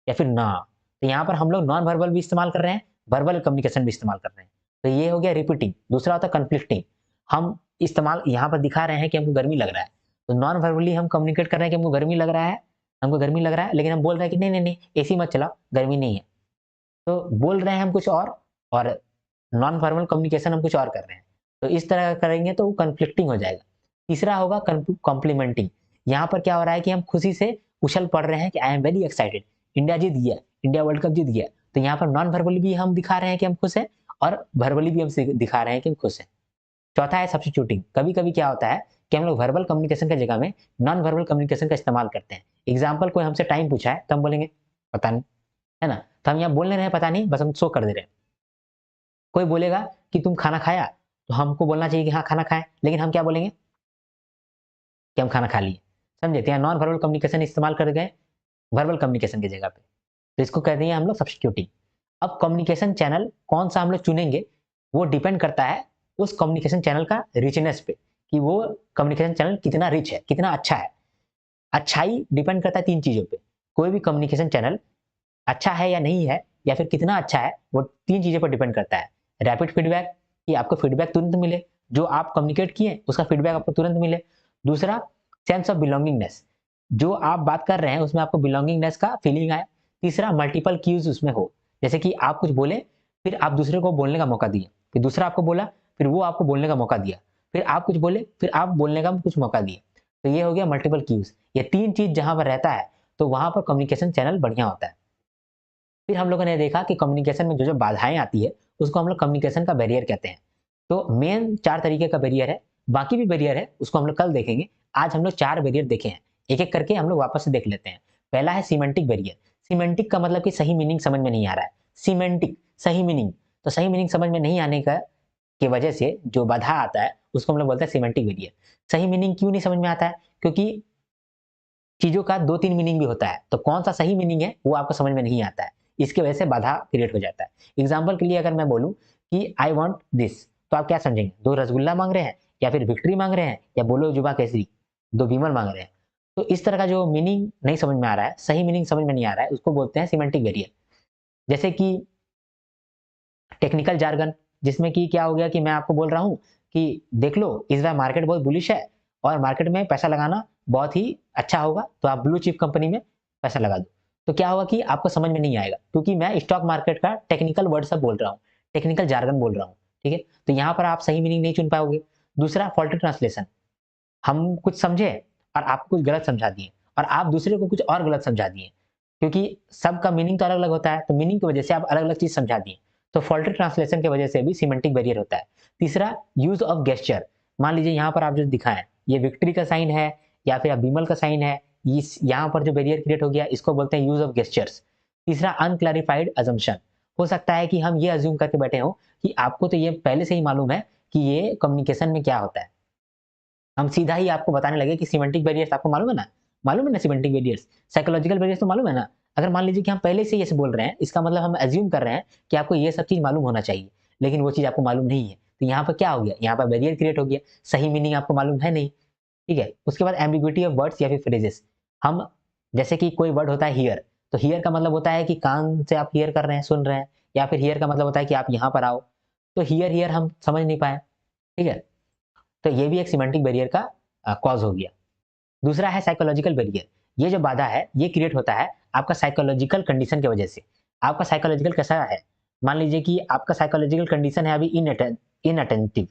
या फिर ना, तो यहाँ पर हम लोग नॉन वर्बल भी इस्तेमाल कर रहे हैं, वर्बल कम्युनिकेशन भी इस्तेमाल कर रहे हैं, तो ये हो गया रिपीटिंग। दूसरा होता है कन्फ्लिक्टिंग, हम इस्तेमाल यहाँ पर दिखा रहे हैं कि हमको गर्मी लग रहा है, तो नॉन वर्बली हम कम्युनिकेट कर रहे हैं कि हमको गर्मी लग रहा है, हमको गर्मी लग रहा है, लेकिन हम बोल रहे हैं कि नहीं नहीं नहीं एसी मत चलाओ गर्मी नहीं है, तो बोल रहे हैं हम कुछ और नॉन फॉर्मल कम्युनिकेशन हम कुछ और कर रहे हैं, तो इस तरह करेंगे तो वो कन्फ्लिक्टिंग हो जाएगा। तीसरा होगा कॉम्प्लीमेंटिंग, यहाँ पर क्या हो रहा है कि हम खुशी से उछल पड़ रहे हैं कि I am very excited, India जीत गया, इंडिया वर्ल्ड कप जीत गया, तो यहाँ पर नॉन वर्बली भी हम दिखा रहे हैं कि हम खुश हैं और वर्बली भी हम दिखा रहे हैं कि हम खुश हैं। चौथा है सब्स्टिट्यूटिंग, कभी कभी क्या होता है कि हम लोग वर्बल कम्युनिकेशन की जगह में नॉन वर्बल कम्युनिकेशन का इस्तेमाल करते हैं। एग्जाम्पल, कोई हमसे टाइम पूछा है तो हम बोलेंगे पता नहीं, है ना, तो हम यहाँ बोल नहीं रहे हैं पता नहीं, बस हम शो कर दे रहे हैं, कोई बोलेगा कि तुम खाना खाया, तो हमको बोलना चाहिए कि हाँ खाना खाया, लेकिन हम क्या बोलेंगे कि हम खाना खा लिए। समझे? तो यहाँ नॉन वर्बल कम्युनिकेशन इस्तेमाल कर गए वर्बल कम्युनिकेशन की जगह पे, तो इसको कहते हैं हम लोग सब्स्टिट्यूटिंग। अब कम्युनिकेशन चैनल कौन सा हम लोग चुनेंगे, वो डिपेंड करता है उस कम्युनिकेशन चैनल का रिचनेस पे, कि वो कम्युनिकेशन चैनल कितना रिच है, कितना अच्छा है। अच्छाई डिपेंड करता है 3 चीज़ों पे। कोई भी कम्युनिकेशन चैनल अच्छा है या नहीं है, या फिर कितना अच्छा है, वो 3 चीज़ों पर डिपेंड करता है। रैपिड फीडबैक, कि आपको फीडबैक तुरंत मिले, जो आप कम्युनिकेट किए उसका फीडबैक आपको तुरंत मिले। दूसरा, सेंस ऑफ बिलॉन्गिंगनेस, जो आप बात कर रहे हैं उसमें आपको बिलॉन्गिंगनेस का फीलिंग आए। तीसरा, मल्टीपल क्यूज़ उसमें हो, जैसे कि आप कुछ बोले, फिर आप दूसरे को बोलने का मौका दिए, फिर दूसरा आपको बोला, फिर वो आपको बोलने का मौका दिया, फिर आप कुछ बोले, फिर आप बोलने का कुछ मौका दिए। तो ये हो गया मल्टीपल क्यूज़। ये 3 चीज़ जहाँ पर रहता है, तो वहाँ पर कम्युनिकेशन चैनल बढ़िया होता है। फिर हम लोगों ने देखा कि कम्युनिकेशन में जो बाधाएं आती है, उसको हम लोग कम्युनिकेशन का बैरियर कहते हैं। तो मेन 4 तरीके का बैरियर है, बाकी भी बैरियर है, उसको हम लोग कल देखेंगे। आज हम लोग 4 बैरियर देखे हैं, एक-एक करके हम लोग वापस से देख लेते हैं। पहला है सिमेंटिक बैरियर। सिमेंटिक का मतलब कि सही मीनिंग समझ में नहीं आ रहा है। सिमेंटिक, सही मीनिंग, तो सही मीनिंग समझ में नहीं आने का की वजह से जो बाधा आता है, उसको हम लोग बोलते हैं सिमेंटिक बैरियर। सही मीनिंग क्यों नहीं समझ में आता है? क्योंकि चीज़ों का 2-3 मीनिंग भी होता है, तो कौन-सा सही मीनिंग है, वो आपको समझ में नहीं आता है। इसकी वजह से बाधा क्रिएट हो जाता है। एग्ज़ाम्पल के लिए अगर मैं बोलूँ कि आई वांट दिस, तो आप क्या समझेंगे? 2 रसगुल्ला माँग रहे हैं, या फिर विक्ट्री माँग रहे हैं, या बोलो जुबा केसरी, 2 विमल माँग रहे हैं। तो इस तरह का जो मीनिंग नहीं समझ में आ रहा है, सही मीनिंग समझ में नहीं आ रहा है, उसको बोलते हैं सिमेंटिक बैरियर। जैसे कि टेक्निकल जार्गन, जिसमें कि क्या हो गया कि मैं आपको बोल रहा हूँ कि देख लो इस बार मार्केट बहुत बुलिश है, और मार्केट में पैसा लगाना बहुत ही अच्छा होगा, तो आप ब्लू चिप कंपनी में पैसा लगा दो। तो क्या होगा कि आपको समझ में नहीं आएगा, क्योंकि मैं स्टॉक मार्केट का टेक्निकल वर्ड सब बोल रहा हूँ, टेक्निकल जार्गन बोल रहा हूँ। ठीक है? तो यहाँ पर आप सही मीनिंग नहीं चुन पाओगे। दूसरा, फॉल्टी ट्रांसलेशन, हम कुछ समझे और आपको कुछ गलत समझा दिए, और आप दूसरे को कुछ और गलत समझा दिए, क्योंकि सबका मीनिंग तो अलग अलग होता है, तो मीनिंग की वजह से आप अलग अलग चीज समझा दिए। तो फॉल्टी ट्रांसलेशन की वजह से भी सिमेंटिक बैरियर होता है। तीसरा, यूज ऑफ गेस्चर। मान लीजिए यहाँ पर आप जो दिखाएं, ये विक्ट्री का साइन है, या फिर विमल का साइन है, इस यहाँ पर जो बैरियर क्रिएट हो गया, इसको बोलते हैं यूज ऑफ गेस्चर्स। तीसरा, अनक्लैरिफाइड अजम्पशन। हो सकता है कि हम ये अज्यूम करके बैठे हो कि आपको तो ये पहले से ही मालूम है कि ये कम्युनिकेशन में क्या होता है, हम सीधा ही आपको बताने लगे कि सिमेंटिक बैरियर्स आपको मालूम है ना सिमेंटिक बैरियर्स, साइकोलॉजिकल बैरियर्स तो मालूम है ना। अगर मान लीजिए कि हम पहले से ही ऐसे बोल रहे हैं, इसका मतलब हम एज्यूम कर रहे हैं कि आपको ये सब चीज मालूम होना चाहिए, लेकिन वो चीज आपको मालूम नहीं है। तो यहाँ पर क्या हो गया, यहाँ पर बैरियर क्रिएट हो गया, सही मीनिंग आपको मालूम है नहीं। ठीक है? उसके बाद एम्बिग्विटी ऑफ वर्ड्स या फिर फ्रेजेस। हम, जैसे कि कोई वर्ड होता है हियर, तो हियर का मतलब होता है कि कान से आप हियर कर रहे हैं, सुन रहे हैं, या फिर हियर का मतलब होता है कि आप यहाँ पर आओ। तो हियर हियर हम समझ नहीं पाए। ठीक है? तो ये भी एक सिमेंटिक बैरियर का कॉज हो गया। दूसरा है साइकोलॉजिकल बैरियर। ये जो बाधा है, ये क्रिएट होता है आपका साइकोलॉजिकल कंडीशन की वजह से। आपका साइकोलॉजिकल कैसा है? मान लीजिए कि आपका साइकोलॉजिकल कंडीशन है अभी इनअटेंटिव,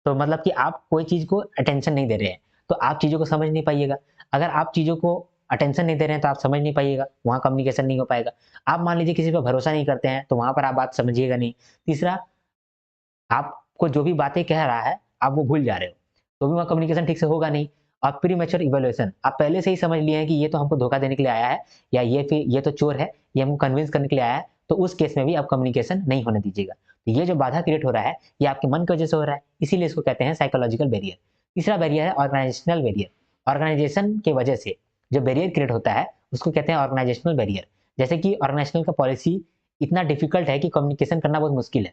तो मतलब कि आप कोई चीज को अटेंशन नहीं दे रहे हैं, तो आप चीजों को समझ नहीं पाइएगा। अगर आप चीजों को अटेंशन नहीं दे रहे हैं, तो आप समझ नहीं पाइएगा, वहां कम्युनिकेशन नहीं हो पाएगा। आप मान लीजिए किसी पर भरोसा नहीं करते हैं, तो वहां पर आप बात समझिएगा नहीं। तीसरा, आपको जो भी बातें कह रहा है, आप वो भूल जा रहे हो, तो भी वहाँ कम्युनिकेशन ठीक से होगा नहीं। और प्रीमैच्योर इवैल्यूएशन, आप पहले से ही समझ लिए हैं कि ये तो हमको धोखा देने के लिए आया है, या ये तो चोर है, ये हमको कन्विंस करने के लिए आया है, तो उस केस में भी आप कम्युनिकेशन नहीं होने दीजिएगा। तो ये जो बाधा क्रिएट हो रहा है, ये आपके मन की वजह से हो रहा है, इसीलिए इसको कहते हैं साइकोलॉजिकल बैरियर। तीसरा बैरियर है ऑर्गेनाइजेशनल बैरियर। ऑर्गेनाइजेशन की वजह से जो बैरियर क्रिएट होता है, उसको कहते हैं ऑर्गेनाइजेशनल बैरियर। जैसे कि ऑर्गेनाइजेशनल का पॉलिसी इतना डिफिकल्ट है कि कम्युनिकेशन करना बहुत मुश्किल है।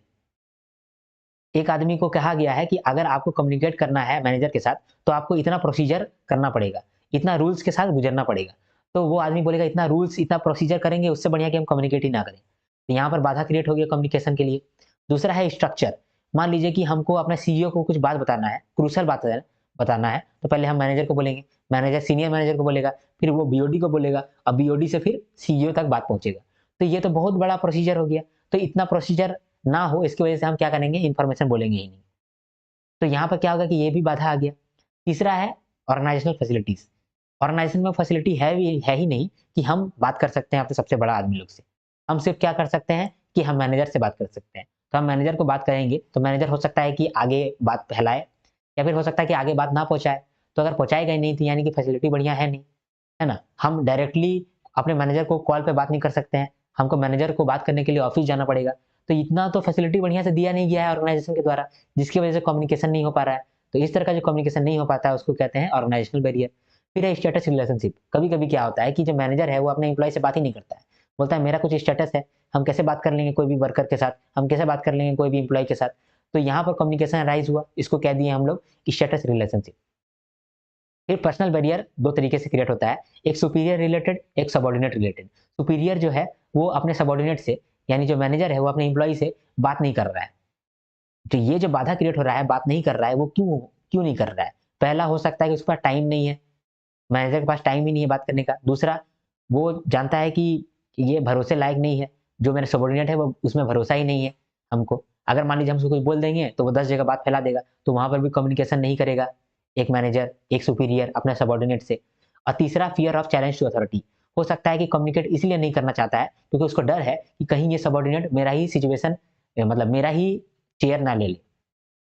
एक आदमी को कहा गया है कि अगर आपको कम्युनिकेट करना है मैनेजर के साथ, तो आपको इतना प्रोसीजर करना पड़ेगा, इतना रूल्स के साथ गुजरना पड़ेगा। तो वो आदमी बोलेगा इतना रूल्स, इतना प्रोसीजर करेंगे, उससे बढ़िया कि हम कम्युनिकेट ही ना करें। तो यहाँ पर बाधा क्रिएट हो गया कम्युनिकेशन के लिए। दूसरा है स्ट्रक्चर। मान लीजिए कि हमको अपने सीईओ को कुछ बात बताना है, क्रूशियल बात है, बताना है, तो पहले हम मैनेजर को बोलेंगे, मैनेजर सीनियर मैनेजर को बोलेगा, फिर वो बीओडी को बोलेगा, अब बीओडी से फिर सीईओ तक बात पहुंचेगा। तो ये तो बहुत बड़ा प्रोसीजर हो गया। तो इतना प्रोसीजर ना हो, इसकी वजह से हम क्या करेंगे, इन्फॉर्मेशन बोलेंगे ही नहीं। तो यहाँ पर क्या होगा कि ये भी बाधा आ गया। तीसरा है ऑर्गेनाइजेशनल फैसिलिटीज। ऑर्गेनाइजेशन में फैसिलिटी है ही नहीं कि हम बात कर सकते हैं अपने सबसे बड़ा आदमी लोग से। हम सिर्फ क्या कर सकते हैं कि हम मैनेजर से बात कर सकते हैं। तो हम मैनेजर को बात करेंगे, तो मैनेजर हो सकता है कि आगे बात फैलाए, या फिर हो सकता है कि आगे बात ना पहुंचाए। तो अगर पहुंचाएगा ही नहीं, तो यानी कि फैसिलिटी बढ़िया है नहीं, है ना। हम डायरेक्टली अपने मैनेजर को कॉल पे बात नहीं कर सकते हैं, हमको मैनेजर को बात करने के लिए ऑफिस जाना पड़ेगा। तो इतना तो फैसिलिटी बढ़िया से दिया नहीं गया है ऑर्गेनाइजेशन के द्वारा, जिसकी वजह से कम्युनिकेशन नहीं हो पा रहा है। तो इस तरह का जो कम्युनिकेशन नहीं हो पाता है उसको कहते हैं ऑर्गेनाइजेशनल बैरियर। फिर है स्टेटस रिलेशनशिप। कभी-कभी क्या होता है कि जो मैनेजर है वो अपने एम्प्लॉय से बात ही नहीं करता है। बोलता है मेरा कुछ स्टेटस है, हम कैसे बात कर लेंगे कोई भी वर्कर के साथ, हम कैसे बात कर लेंगे कोई भी एम्प्लॉय के साथ। तो यहाँ पर कम्युनिकेशन राइज़ हुआ, इसको कह दिए हम लोग स्टेटस रिलेशनशिप। फिर पर्सनल बैरियर 2 तरीके से क्रिएट होता है, एक सुपीरियर रिलेटेड, एक सबऑर्डिनेट रिलेटेड। सुपीरियर जो है वो अपने सबऑर्डिनेट से, यानी जो मैनेजर है वो अपने एम्प्लॉयी से बात नहीं कर रहा है। तो ये जो बाधा क्रिएट हो रहा है, बात नहीं कर रहा है, वो क्यों क्यों नहीं कर रहा है? पहला हो सकता है कि उसके पास टाइम नहीं है, मैनेजर के पास टाइम ही नहीं है बात करने का। दूसरा, वो जानता है कि ये भरोसे लायक नहीं है, जो मेरा सबऑर्डिनेट है वो उसमें भरोसा ही नहीं है हमको। अगर मान लीजिए हम उसको कुछ बोल देंगे तो वो 10 जगह बात फैला देगा, तो वहाँ पर भी कम्युनिकेशन नहीं करेगा एक मैनेजर, एक सुपीरियर अपने सबऑर्डिनेट से। और तीसरा, fear of challenge to authority. हो सकता है कि कम्युनिकेट इसलिए नहीं करना चाहता है क्योंकि उसको डर है कि कहीं ये सबऑर्डिनेट मेरा ही सिचुएशन मतलब मेरा ही चेयर ना ले ले।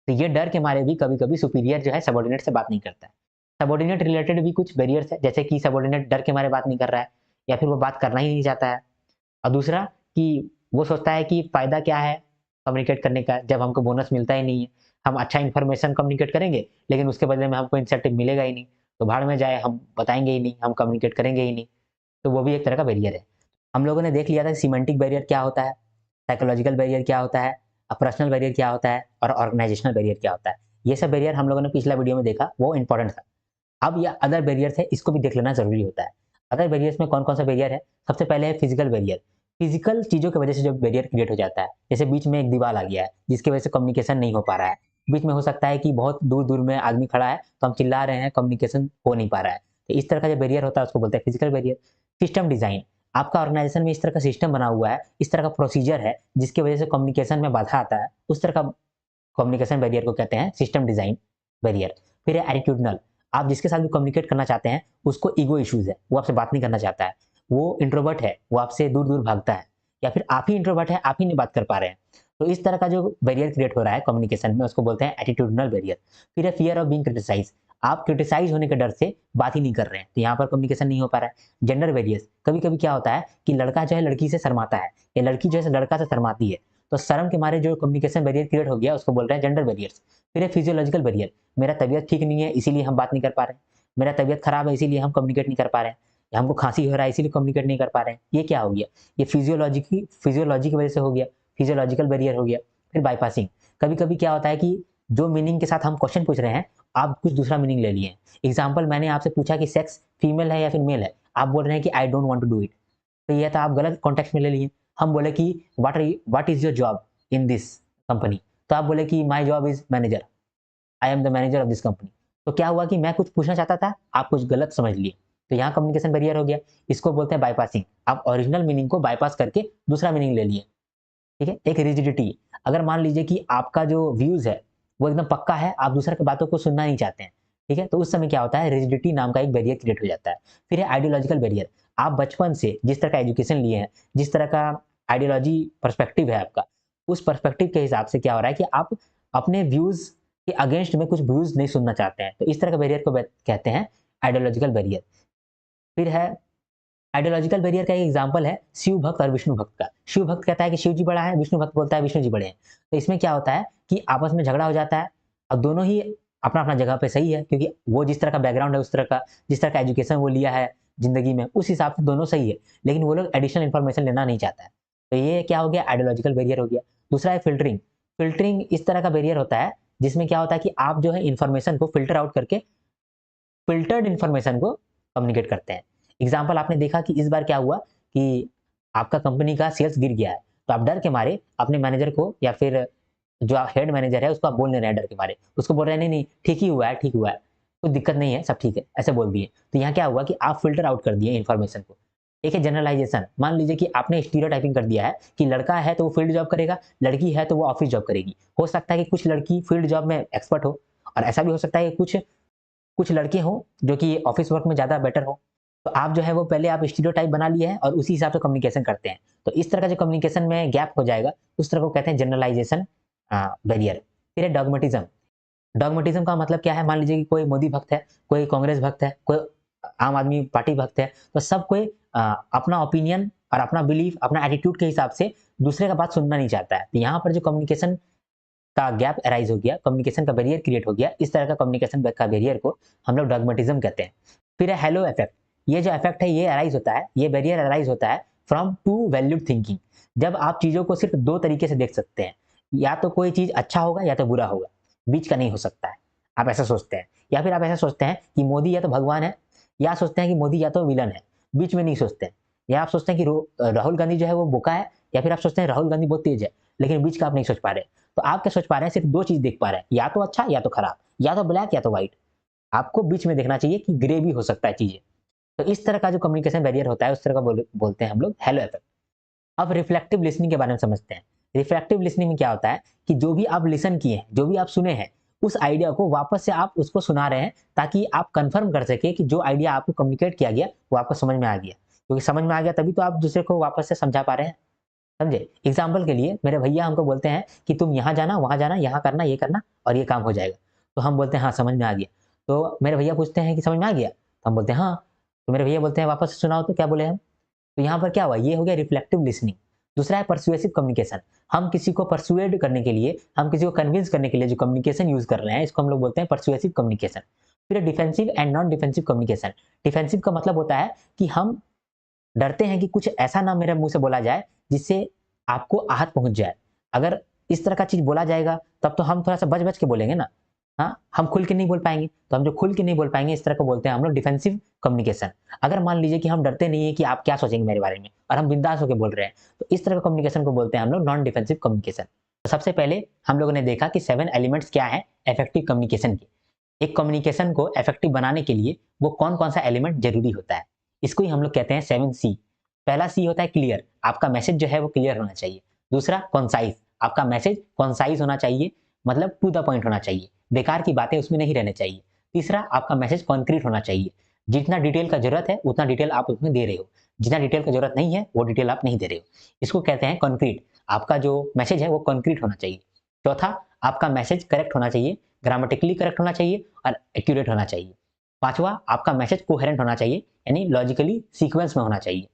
तो ये डर के मारे भी कभी-कभी सुपीरियर जो है सबऑर्डिनेट से बात नहीं करता है। सबऑर्डिनेट रिलेटेड भी कुछ बैरियर्स है, जैसे कि सबऑर्डिनेट डर के मारे बात नहीं कर रहा है या फिर वो बात करना ही नहीं चाहता है। और दूसरा कि वो सोचता है कि फ़ायदा क्या है कम्युनिकेट करने का, जब हमको बोनस मिलता ही नहीं है। हम अच्छा इन्फॉर्मेशन कम्युनिकेट करेंगे, लेकिन उसके बदले में हमको इंसेंटिव मिलेगा ही नहीं। तो भाड़ में जाए, हम बताएँगे ही नहीं, हम कम्युनिकेट करेंगे ही नहीं। तो वो भी एक तरह का बैरियर है। हम लोगों ने देख लिया था सिमेंटिक बैरियर क्या होता है, साइकोलॉजिकल बैरियर क्या होता है, पर्सनल बैरियर क्या होता है और ऑर्गेनाइजेशनल बैरियर क्या होता है। ये सब बैरियर हम लोगों ने पिछला वीडियो में देखा, वो इम्पोर्टेंट था। अब ये अदर बैरियर्स है, इसको भी देख लेना ज़रूरी होता है। अदर बैरियर्स में कौन-कौन सा बैरियर है? सबसे पहले है फिज़िकल बैरियर। फिज़िकल चीज़ों की वजह से जो बैरियर क्रिएट हो जाता है, जैसे बीच में एक दीवार आ गया है, जिसकी वजह से कम्युनिकेशन नहीं हो पा रहा है। बीच में हो सकता है कि बहुत दूर-दूर में आदमी खड़ा है, तो हम चिल्ला रहे हैं, कम्युनिकेशन हो नहीं पा रहा है। तो इस तरह का जो बैरियर होता है, उसको बोलते हैं फिज़िकल बैरियर। सिस्टम डिज़ाइन, आपका ऑर्गेनाइज़ेशन में इस तरह का सिस्टम बना हुआ है, इस तरह का प्रोसीजर है, जिसकी वजह से कम्युनिकेशन में बाधा आता है, उस तरह का कम्युनिकेशन बैरियर को कहते हैं सिस्टम डिजाइन बैरियर। फिर है एटीट्यूडनल, आप जिसके साथ भी कम्युनिकेट करना चाहते हैं उसको ईगो इश्यूज है, वो आपसे बात नहीं करना चाहता है, वो इंट्रोवर्ट है, वो आपसे दूर दूर भागता है, या फिर आप ही इंट्रोवर्ट है, आप ही नहीं बात कर पा रहे हैं। तो इस तरह का जो बैरियर क्रिएट हो रहा है कम्युनिकेशन में, उसको बोलते हैं एटीट्यूडनल बैरियर। फिर है फियर ऑफ बीइंग क्रिटिसाइज, आप क्रिटिसाइज होने के डर से बात ही नहीं कर रहे हैं, तो यहाँ पर कम्युनिकेशन नहीं हो पा रहा है। जेंडर बैरियर्स, कभी कभी क्या होता है कि लड़का जो है लड़की से शर्माता है, या लड़की जो है लड़का से शर्माती है, तो शर्म के मारे जो कम्युनिकेशन बैरियर क्रिएट हो गया उसको बोल रहे हैं जेंडर बैरियर्स। फिर है फिजियोलॉजिकल बैरियर, मेरा तबीयत ठीक नहीं है इसीलिए हम बात नहीं कर पा रहे हैं, मेरा तबीयत खराब है इसीलिए हम कम्युनिकेट नहीं कर पा रहे हैं, या हमको खांसी हो रहा है इसीलिए कम्युनिकेट नहीं कर पा रहे हैं। ये क्या हो गया? ये फिजियोलॉजी की वजह से हो गया, फिजियोलॉजिकल बैरियर हो गया। फिर बाईपासिंग, कभी कभी क्या होता है कि जो मीनिंग के साथ हम क्वेश्चन पूछ रहे हैं, आप कुछ दूसरा मीनिंग ले लिए हैं। एग्जाम्पल, मैंने आपसे पूछा कि सेक्स फीमेल है या फिर मेल है, आप बोल रहे हैं कि I don't want to do it, तो ये तो आप गलत कॉन्टेक्स्ट में ले लिए। हम बोले कि what is your job in this company, तो आप बोले कि my job is manager, I am the manager of this company. तो क्या हुआ कि मैं कुछ पूछना चाहता था, आप कुछ गलत समझ लिए, तो यहाँ कम्युनिकेशन बैरियर हो गया। इसको बोलते हैं बाईपासिंग, आप ओरिजिनल मीनिंग को बाईपास करके दूसरा मीनिंग ले लिए। ठीक है। एक रिजिडिटी, अगर मान लीजिए कि आपका जो व्यूज है वो एकदम पक्का है, आप दूसरे की बातों को सुनना नहीं चाहते हैं, ठीक है, तो उस समय क्या होता है, रिजिडिटी नाम का एक बैरियर क्रिएट हो जाता है। फिर है आइडियोलॉजिकल बैरियर, आप बचपन से जिस तरह का एजुकेशन लिए हैं, जिस तरह का आइडियोलॉजी पर्सपेक्टिव है आपका, उस पर्सपेक्टिव के हिसाब से क्या हो रहा है कि आप अपने व्यूज के अगेंस्ट में कुछ व्यूज नहीं सुनना चाहते हैं, तो इस तरह का बैरियर को कहते हैं आइडियोलॉजिकल बैरियर। फिर है आइडियोलॉजिकल बैरियर का एक एग्जांपल है शिव भक्त और विष्णु भक्त का। शिव भक्त कहता है कि शिव जी बड़ा है, विष्णु भक्त बोलता है विष्णु जी बड़े हैं। तो इसमें क्या होता है कि आपस में झगड़ा हो जाता है, और दोनों ही अपना-अपना जगह पे सही है, क्योंकि वो जिस तरह का बैकग्राउंड है, उस तरह का जिस तरह का एजुकेशन वो लिया है ज़िंदगी में, उस हिसाब से दोनों सही है। लेकिन वो लोग एडिशनल इन्फॉर्मेशन लेना नहीं चाहता है। तो ये क्या हो गया, आइडियोलॉजिकल बैरियर हो गया। दूसरा है फ़िल्टरिंग। फ़िल्टरिंग इस तरह का बैरियर होता है, जिसमें क्या होता है कि आप जो है इन्फॉर्मेशन को फ़िल्टर आउट करके फ़िल्टर्ड इन्फॉर्मेशन को कम्युनिकेट करते हैं। एग्ज़ाम्पल, आपने देखा कि इस बार क्या हुआ कि आपका कंपनी का सेल्स गिर गया है, तो आप डर के मारे अपने मैनेजर को, या फिर जो हेड मैनेजर है उसको आप बोल नहीं रहे हैं डर के मारे। उसको बोल रहे हैं नहीं, नहीं ठीक ही हुआ है, ठीक हुआ है, कोई दिक्कत नहीं है, सब ठीक है, ऐसे बोल दिए। तो यहाँ क्या हुआ कि आप फ़िल्टर आउट कर दिए इन्फॉर्मेशन को। एक है जनरलाइज़ेशन, मान लीजिए कि आपने स्टीरियोटाइपिंग कर दिया है कि लड़का है तो वो फील्ड जॉब करेगा, लड़की है तो वो ऑफिस जॉब करेगी। हो सकता है कि कुछ लड़की फील्ड जॉब में एक्सपर्ट हो, और ऐसा भी हो सकता है कि कुछ कुछ लड़के हों जो कि ऑफिस वर्क में ज़्यादा बेटर हो। तो आप जो है वो पहले आप स्टीरियोटाइप बना लिए हैं और उसी हिसाब से कम्युनिकेशन करते हैं। तो इस तरह का जो कम्युनिकेशन में गैप हो जाएगा, उस तरह को कहते हैं जनरलाइज़ेशन बैरियर। फिर है डॉगमेटिज़्म। डॉगमेटिज़्म का मतलब क्या है, मान लीजिए कि कोई मोदी भक्त है, कोई कांग्रेस भक्त है, कोई आम आदमी पार्टी भक्त है, तो सब कोई अपना ओपिनियन और अपना बिलीफ, अपना एटीट्यूड के हिसाब से दूसरे का बात सुनना नहीं चाहता है। तो यहाँ पर जो कम्युनिकेशन का गैप अराइज हो गया, कम्युनिकेशन का बैरियर क्रिएट हो गया, इस तरह का कम्युनिकेशन का बैरियर को हम लोग डॉगमेटिज्म कहते हैं। फिर है हेलो इफेक्ट। ये जो इफेक्ट है ये अराइज होता है, ये बैरियर अराइज होता है फ्रॉम टू वैल्यूड थिंकिंग। जब आप चीज़ों को सिर्फ दो तरीके से देख सकते हैं, या तो कोई चीज़ अच्छा होगा या तो बुरा होगा, बीच का नहीं हो सकता है, आप ऐसा सोचते हैं। या फिर आप ऐसा सोचते हैं कि मोदी या तो भगवान है, या सोचते हैं कि मोदी या तो विलन है, बीच में नहीं सोचते हैं। या आप सोचते हैं कि राहुल गांधी जो है वो बोका है, या फिर आप सोचते हैं राहुल गांधी बहुत तेज है, लेकिन बीच का आप नहीं सोच पा रहे। तो आप क्या सोच पा रहे हैं, सिर्फ दो चीज देख पा रहे हैं, या तो अच्छा या तो खराब, या तो ब्लैक या तो व्हाइट। आपको बीच में देखना चाहिए कि ग्रे भी हो सकता है चीजें। तो इस तरह का जो कम्युनिकेशन बैरियर होता है उस तरह का बोलते हैं हम लोग हेलो इफेक्ट। अब रिफ्लेक्टिव लिसनिंग के बारे में समझते हैं। रिफ्लेक्टिव लिसनिंग में क्या होता है कि जो भी आप लिसन किए हैं, जो भी आप सुने हैं, उस आइडिया को वापस से आप उसको सुना रहे हैं, ताकि आप कंफर्म कर सके कि जो आइडिया आपको कम्युनिकेट किया गया वो आपको समझ में आ गया। क्योंकि समझ में आ गया तभी तो आप दूसरे को वापस से समझा पा रहे हैं। समझे? एग्जाम्पल के लिए मेरे भैया हमको बोलते हैं कि तुम यहाँ जाना, वहाँ जाना, यहाँ करना, ये करना और ये काम हो जाएगा। तो हम बोलते हैं हाँ समझ में आ गया। तो मेरे भैया पूछते हैं कि समझ में आ गया? तो हम बोलते हैं हाँ। तो मेरे भैया बोलते हैं वापस से सुनाओ तो क्या बोले हम? तो यहाँ पर क्या हुआ, ये हो गया रिफ्लेक्टिव लिसनिंग। दूसरा है परसुएसिव कम्युनिकेशन। हम किसी को परसुएड करने के लिए, हम किसी को कन्विंस करने के लिए जो कम्युनिकेशन यूज कर रहे हैं, इसको हम लोग बोलते हैं परसुएसिव कम्युनिकेशन। फिर defensive and non defensive communication. Defensive का मतलब होता है कि हम डरते हैं कि कुछ ऐसा ना मेरे मुंह से बोला जाए जिससे आपको आहत पहुंच जाए। अगर इस तरह का चीज बोला जाएगा तब तो हम थोड़ा सा बच बच के बोलेंगे ना। हाँ, हम खुल के नहीं बोल पाएंगे। तो हम जो खुल के नहीं बोल पाएंगे, इस तरह को बोलते हैं हम लोग डिफेंसिव कम्युनिकेशन। अगर मान लीजिए कि हम डरते नहीं है कि आप क्या सोचेंगे मेरे बारे में, और हम बिंदास होकर बोल रहे हैं, तो इस तरह का कम्युनिकेशन को बोलते हैं हम लोग नॉन डिफेंसिव कम्युनिकेशन। तो सबसे पहले हम लोगों ने देखा कि 7 एलिमेंट्स क्या है इफेक्टिव कम्युनिकेशन के। एक कम्युनिकेशन को इफेक्टिव बनाने के लिए वो कौन कौन सा एलिमेंट जरूरी होता है, इसको ही हम लोग कहते हैं 7C। पहला सी होता है क्लियर। आपका मैसेज जो है वो क्लियर होना चाहिए। दूसरा कॉन्साइज। आपका मैसेज कॉन्साइज होना चाहिए, मतलब टू द पॉइंट होना चाहिए, बेकार की बातें उसमें नहीं रहने चाहिए। तीसरा, आपका मैसेज कॉन्क्रीट होना चाहिए। जितना डिटेल का जरूरत है उतना डिटेल आप उसमें दे रहे हो, जितना डिटेल का जरूरत नहीं है वो डिटेल आप नहीं दे रहे हो। इसको कहते हैं कॉन्क्रीट। आपका जो मैसेज है वो कॉन्क्रीट होना चाहिए। चौथा, आपका मैसेज करेक्ट होना चाहिए, ग्रामेटिकली करेक्ट होना चाहिए और एक्यूरेट होना चाहिए। पांचवा, आपका मैसेज कोहेरेंट होना चाहिए, यानी लॉजिकली सीक्वेंस में होना चाहिए।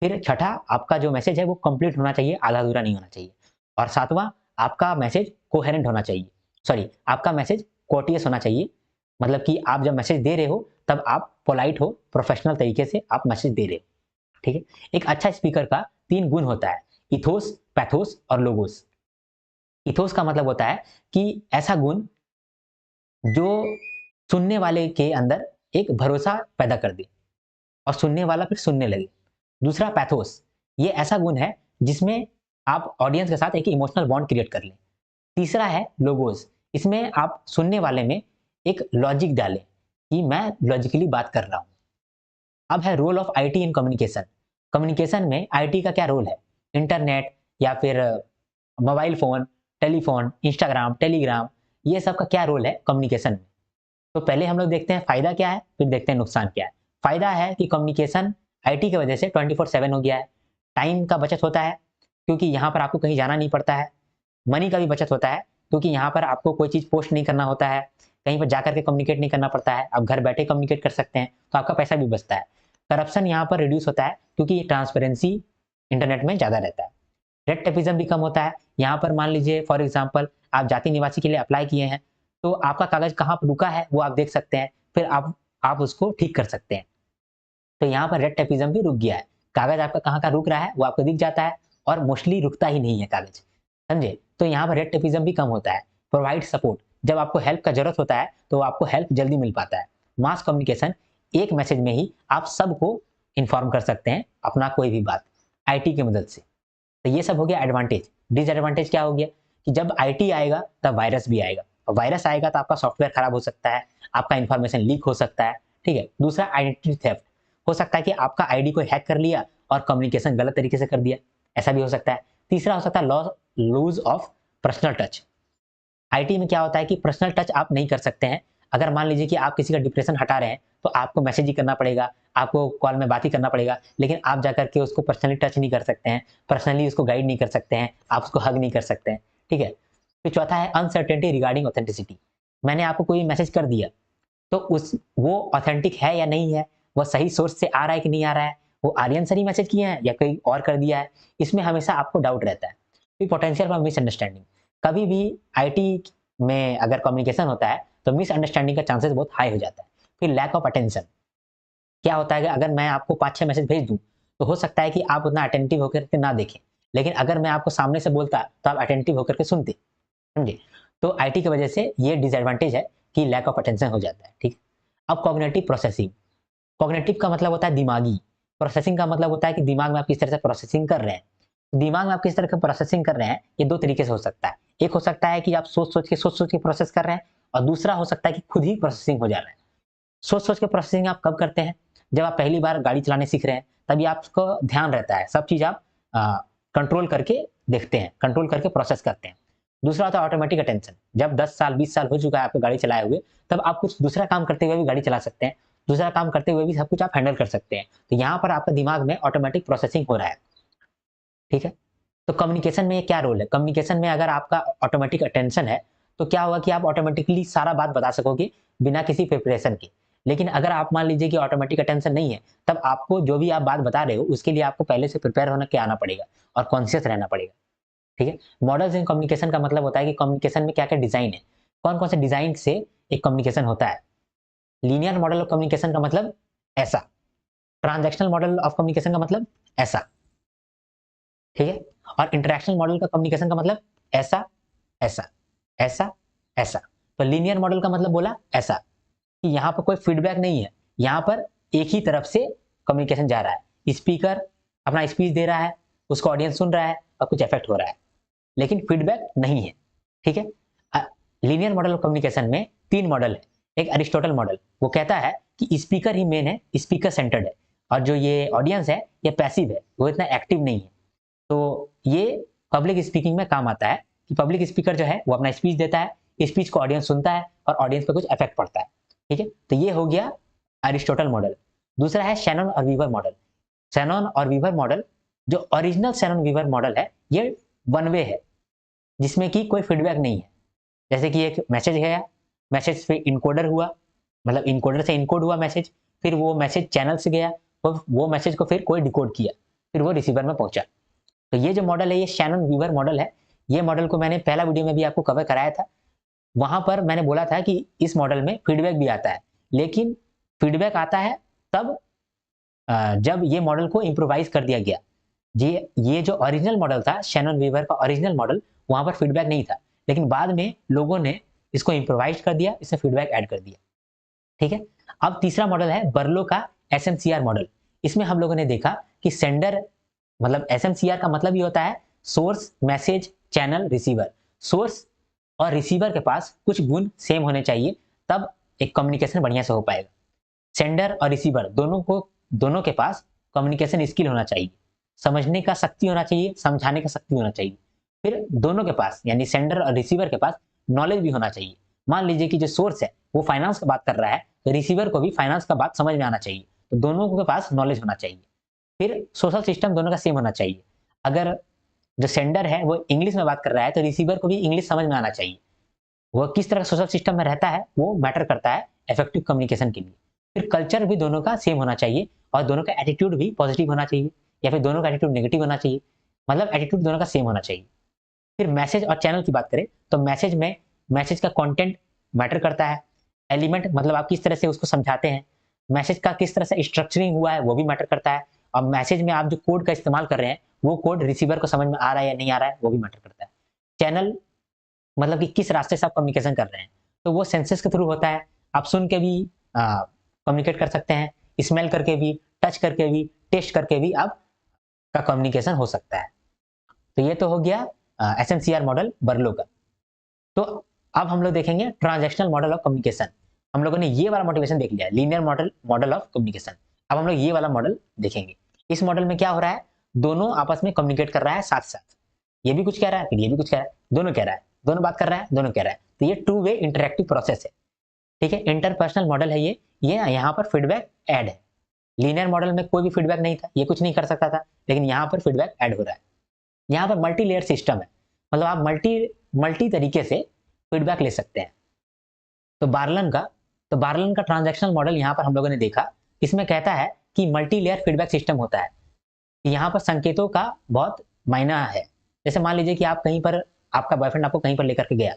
फिर छठा, आपका जो मैसेज है वो कंप्लीट होना चाहिए, आधा अधूरा नहीं होना चाहिए। और सातवां, आपका मैसेज कोहेरेंट होना चाहिए, सॉरी, आपका मैसेज कोर्टियस होना चाहिए। मतलब कि आप जब मैसेज दे रहे हो तब आप पोलाइट हो, प्रोफेशनल तरीके से आप मैसेज दे रहे हो। ठीक है। एक अच्छा स्पीकर का 3 गुण होता है, इथोस, पैथोस और लोगोस। इथोस का मतलब होता है कि ऐसा गुण जो सुनने वाले के अंदर एक भरोसा पैदा कर दे और सुनने वाला फिर सुनने लगे। दूसरा पैथोस, ये ऐसा गुण है जिसमें आप ऑडियंस के साथ एक इमोशनल बॉन्ड क्रिएट कर लें। तीसरा है लोगोस, इसमें आप सुनने वाले में एक लॉजिक डालें कि मैं लॉजिकली बात कर रहा हूं। अब है role of IT in communication. Communication में आईटी का क्या रोल है? इंटरनेट या फिर mobile phone, telephone, Instagram, Telegram, ये सब का क्या रोल है कम्युनिकेशन में? तो पहले हम लोग देखते हैं फायदा क्या है, फिर देखते हैं नुकसान क्या है। फायदा है कि कम्युनिकेशन आईटी की वजह से 24/7 हो गया है। टाइम का बचत होता है क्योंकि यहाँ पर आपको कहीं जाना नहीं पड़ता है। मनी का भी बचत होता है क्योंकि यहाँ पर आपको कोई चीज़ पोस्ट नहीं करना होता है, कहीं पर जाकर के कम्युनिकेट नहीं करना पड़ता है, आप घर बैठे कम्युनिकेट कर सकते हैं, तो आपका पैसा भी बचता है। करप्शन यहाँ पर रिड्यूस होता है क्योंकि ये ट्रांसपेरेंसी इंटरनेट में ज़्यादा रहता है। रेड टेपिज्म भी कम होता है। यहाँ पर मान लीजिए फॉर एग्जाम्पल आप जाति निवासी के लिए अप्लाई किए हैं, तो आपका कागज कहाँ पर रुका है वो आप देख सकते हैं, फिर आप उसको ठीक कर सकते हैं। तो यहाँ पर रेड टेपिज्म भी रुक गया है। कागज आपका कहाँ का रुक रहा है वो आपको दिख जाता है, और मोस्टली रुकता ही नहीं है कागज। समझे? तो यहाँ पर रेड टेपिज्म भी कम होता है। प्रोवाइड सपोर्ट, जब आपको हेल्प का जरूरत होता है तो आपको हेल्प जल्दी मिल पाता है। मास कम्युनिकेशन, एक मैसेज में ही आप सबको इन्फॉर्म कर सकते हैं अपना कोई भी बात आईटी की मदद से। तो ये सब हो गया एडवांटेज। डिसएडवांटेज क्या हो गया कि जब आईटी आएगा तब वायरस भी आएगा, और वायरस आएगा तो आपका सॉफ्टवेयर खराब हो सकता है, आपका इंफॉर्मेशन लीक हो सकता है। ठीक है। दूसरा, आइडेंटिटी थेफ्ट, हो सकता है कि आपका आईडी को हैक कर लिया और कम्युनिकेशन गलत तरीके से कर दिया, ऐसा भी हो सकता है। तीसरा हो सकता है lose of personal touch. IT में क्या होता है कि पर्सनल टच आप नहीं कर सकते हैं। अगर मान लीजिए कि आप किसी का डिप्रेशन हटा रहे हैं तो आपको मैसेज ही करना पड़ेगा, आपको कॉल में बात ही करना पड़ेगा, लेकिन आप जाकर के उसको पर्सनली टच नहीं कर सकते हैं, पर्सनली उसको गाइड नहीं कर सकते हैं, आप उसको हग नहीं कर सकते हैं। ठीक है। फिर चौथा है अनसर्टेनिटी रिगार्डिंग ऑथेंटिसिटी। मैंने आपको कोई मैसेज कर दिया तो वो ऑथेंटिक है या नहीं है, वो सही सोर्स से आ रहा है कि नहीं आ रहा है, वो आर्यन सर ही मैसेज किए हैं या कोई और कर दिया है, इसमें हमेशा आपको डाउट रहता है। फिर पोटेंशियल फॉर मिसअंडरस्टैंडिंग, कभी भी आईटी में अगर कम्युनिकेशन होता है तो मिसअंडरस्टैंडिंग का चांसेस बहुत हाई हो जाता है। फिर लैक ऑफ अटेंशन, क्या होता है कि अगर मैं आपको 5-6 मैसेज भेज दूं तो हो सकता है कि आप उतना अटेंटिव होकर के ना देखें, लेकिन अगर मैं आपको सामने से बोलता तो आप अटेंटिव होकर के सुनते, समझे। तो आईटी की वजह से ये डिसएडवांटेज है कि लैक ऑफ अटेंशन हो जाता है, ठीक। अब कॉग्निटिव प्रोसेसिंग, कॉग्निटिव का मतलब होता है दिमागी, प्रोसेसिंग का मतलब होता है कि दिमाग में आप किस तरह से प्रोसेसिंग कर रहे हैं। दिमाग में आप किस तरह का प्रोसेसिंग कर रहे हैं, ये दो तरीके से हो सकता है। एक हो सकता है कि आप सोच सोच के प्रोसेस कर रहे हैं, और दूसरा हो सकता है कि खुद ही प्रोसेसिंग हो जा रहा है। सोच सोच के प्रोसेसिंग आप कब करते हैं, जब आप पहली बार गाड़ी चलाने सीख रहे हैं, तभी आपको ध्यान रहता है, सब चीज आप कंट्रोल करके देखते हैं, कंट्रोल करके प्रोसेस करते हैं। दूसरा होता है ऑटोमेटिक अटेंशन, जब 10 साल 20 साल हो चुका है आपको गाड़ी चलाए हुए, तब आप कुछ दूसरा काम करते हुए भी गाड़ी चला सकते हैं, दूसरा काम करते हुए भी सब कुछ आप हैंडल कर सकते हैं। तो यहाँ पर आपका दिमाग में ऑटोमेटिक प्रोसेसिंग हो रहा है, ठीक है। तो कम्युनिकेशन में क्या रोल है, कम्युनिकेशन में अगर आपका ऑटोमेटिक अटेंशन है तो क्या होगा कि आप ऑटोमेटिकली सारा बात बता सकोगे बिना किसी प्रिपरेशन के। लेकिन अगर आप मान लीजिए कि ऑटोमेटिक अटेंशन नहीं है, तब आपको जो भी आप बात बता रहे हो उसके लिए आपको पहले से प्रिपेयर होना के आना पड़ेगा और कॉन्शियस रहना पड़ेगा, ठीक है। मॉडल्स इन कम्युनिकेशन का मतलब होता है कि कम्युनिकेशन में क्या क्या डिजाइन है, कौन कौन से डिजाइन से एक कम्युनिकेशन होता है। लीनियर मॉडल ऑफ कम्युनिकेशन का मतलब ऐसा, ट्रांजैक्शनल मॉडल ऑफ कम्युनिकेशन का मतलब ऐसा, ठीक है। और इंटरैक्शनल मॉडल का कम्युनिकेशन का मतलब ऐसा ऐसा ऐसा ऐसा। तो लीनियर मॉडल का मतलब बोला ऐसा कि यहाँ पर कोई फीडबैक नहीं है, यहाँ पर एक ही तरफ से कम्युनिकेशन जा रहा है, स्पीकर अपना स्पीच दे रहा है, उसको ऑडियंस सुन रहा है और कुछ इफेक्ट हो रहा है, लेकिन फीडबैक नहीं है, ठीक है। लीनियर मॉडल ऑफ कम्युनिकेशन में 3 मॉडल है। एक अरिस्टोटल मॉडल, वो कहता है कि स्पीकर ही मेन है, स्पीकर सेंटर्ड है, और जो ये ऑडियंस है ये पैसिव है, वो इतना एक्टिव नहीं है। तो ये पब्लिक स्पीकिंग में काम आता है कि पब्लिक स्पीकर जो है वो अपना स्पीच देता है, स्पीच को ऑडियंस सुनता है और ऑडियंस पे कुछ इफेक्ट पड़ता है, ठीक है। तो ये हो गया अरिस्टोटल मॉडल। दूसरा है शैनन और वीवर मॉडल। शैनन और वीवर मॉडल, जो ओरिजिनल शैनन वीवर मॉडल है, ये वन वे है, जिसमें कि कोई फीडबैक नहीं है। जैसे कि एक मैसेज गया, मैसेज पे इनकोडर हुआ, मतलब इनकोडर से इनकोड हुआ मैसेज, फिर वो मैसेज चैनल से गया, वो मैसेज को फिर कोई डिकोड किया, फिर वो रिसीवर में पहुंचा। तो ये जो मॉडल है ये शैनन वीवर मॉडल है। ये मॉडल को मैंने पहला वीडियो में भी आपको कवर कराया था, वहां पर मैंने बोला था कि इस मॉडल में फीडबैक भी आता है, लेकिन फीडबैक आता है तब जब ये मॉडल को इम्प्रोवाइज कर दिया गया। ये जो ओरिजिनल मॉडल था, शैनन वीवर का ओरिजिनल मॉडल, वहां पर फीडबैक नहीं था, लेकिन बाद में लोगों ने इसको इम्प्रोवाइज कर दिया, इसमें फीडबैक ऐड कर दिया, ठीक है। अब तीसरा मॉडल है बर्लो का एसएमसीआर मॉडल। इसमें हम लोगों ने देखा कि सेंडर, मतलब एसएमसीआर का मतलब ये होता है source, message, channel, receiver. Source और रिसीवर के पास कुछ गुण सेम होने चाहिए, तब एक कम्युनिकेशन बढ़िया से हो पाएगा। सेंडर और रिसीवर दोनों के पास कम्युनिकेशन स्किल होना चाहिए, समझने का शक्ति होना चाहिए, समझाने का शक्ति होना चाहिए। फिर दोनों के पास यानी सेंडर और रिसीवर के पास नॉलेज भी होना चाहिए। मान लीजिए कि जो सोर्स है वो फाइनेंस का बात कर रहा है, तो रिसीवर को भी फाइनेंस का बात समझ में आना चाहिए, तो दोनों के पास नॉलेज होना चाहिए। फिर सोशल सिस्टम दोनों का सेम होना चाहिए। अगर जो सेंडर है वो इंग्लिश में बात कर रहा है तो रिसीवर को भी इंग्लिश समझ में आना चाहिए। वो किस तरह सोशल सिस्टम में रहता है वो मैटर करता है इफेक्टिव कम्युनिकेशन के लिए। फिर कल्चर भी दोनों का सेम होना चाहिए, और दोनों का एटीट्यूड भी पॉजिटिव होना चाहिए, या फिर दोनों का एटीट्यूड नेगेटिव होना चाहिए, मतलब एटीट्यूड दोनों का सेम होना चाहिए। फिर मैसेज और चैनल की बात करें तो मैसेज का कंटेंट मैटर करता है, एलिमेंट मतलब आप किस तरह से उसको समझाते हैं, मैसेज का किस तरह से स्ट्रक्चरिंग हुआ है वो भी मैटर करता है, और मैसेज में आप जो कोड का इस्तेमाल कर रहे हैं वो कोड रिसीवर को समझ में आ रहा है या नहीं आ रहा है वो भी मैटर करता है। चैनल मतलब कि किस रास्ते से आप कम्युनिकेशन कर रहे हैं, तो वो सेंसेस के थ्रू होता है, आप सुन के भी कम्युनिकेट कर सकते हैं, स्मेल करके भी, टच करके भी, टेस्ट करके भी आपका कम्युनिकेशन हो सकता है। तो ये तो हो गया एसएमसीआर मॉडल बर्लो का। तो अब हम लोग देखेंगे ट्रांजैक्शनल मॉडल ऑफ कम्युनिकेशन। हम लोगों ने ये वाला मोटिवेशन देख लिया, लीनियर मॉडल ऑफ कम्युनिकेशन। अब हम लोग ये वाला मॉडल देखेंगे। इस मॉडल में क्या हो रहा है, दोनों आपस में कम्युनिकेट कर रहा है साथ साथ, ये भी कुछ कह रहा है फिर ये भी कुछ कह रहा है, दोनों कह रहा है, दोनों बात कर रहा है, दोनों कह रहा है, तो ये 2 वे इंटरेक्टिव प्रोसेस है, ठीक है। इंटरपर्सनल मॉडल है ये यहाँ पर फीडबैक ऐड है। लीनियर मॉडल में कोई भी फीडबैक नहीं था, ये कुछ नहीं कर सकता था, लेकिन यहाँ पर फीडबैक ऐड हो रहा है। यहाँ पर मल्टी लेयर सिस्टम है, मतलब आप मल्टी तरीके से फीडबैक ले सकते हैं। तो बार्लन का ट्रांजैक्शनल मॉडल यहाँ पर हम लोगों ने देखा, इसमें कहता है कि मल्टी लेयर फीडबैक सिस्टम होता है। यहाँ पर संकेतों का बहुत मायना है। जैसे मान लीजिए कि आप कहीं पर, आपका बॉयफ्रेंड आपको कहीं पर लेकर के गया,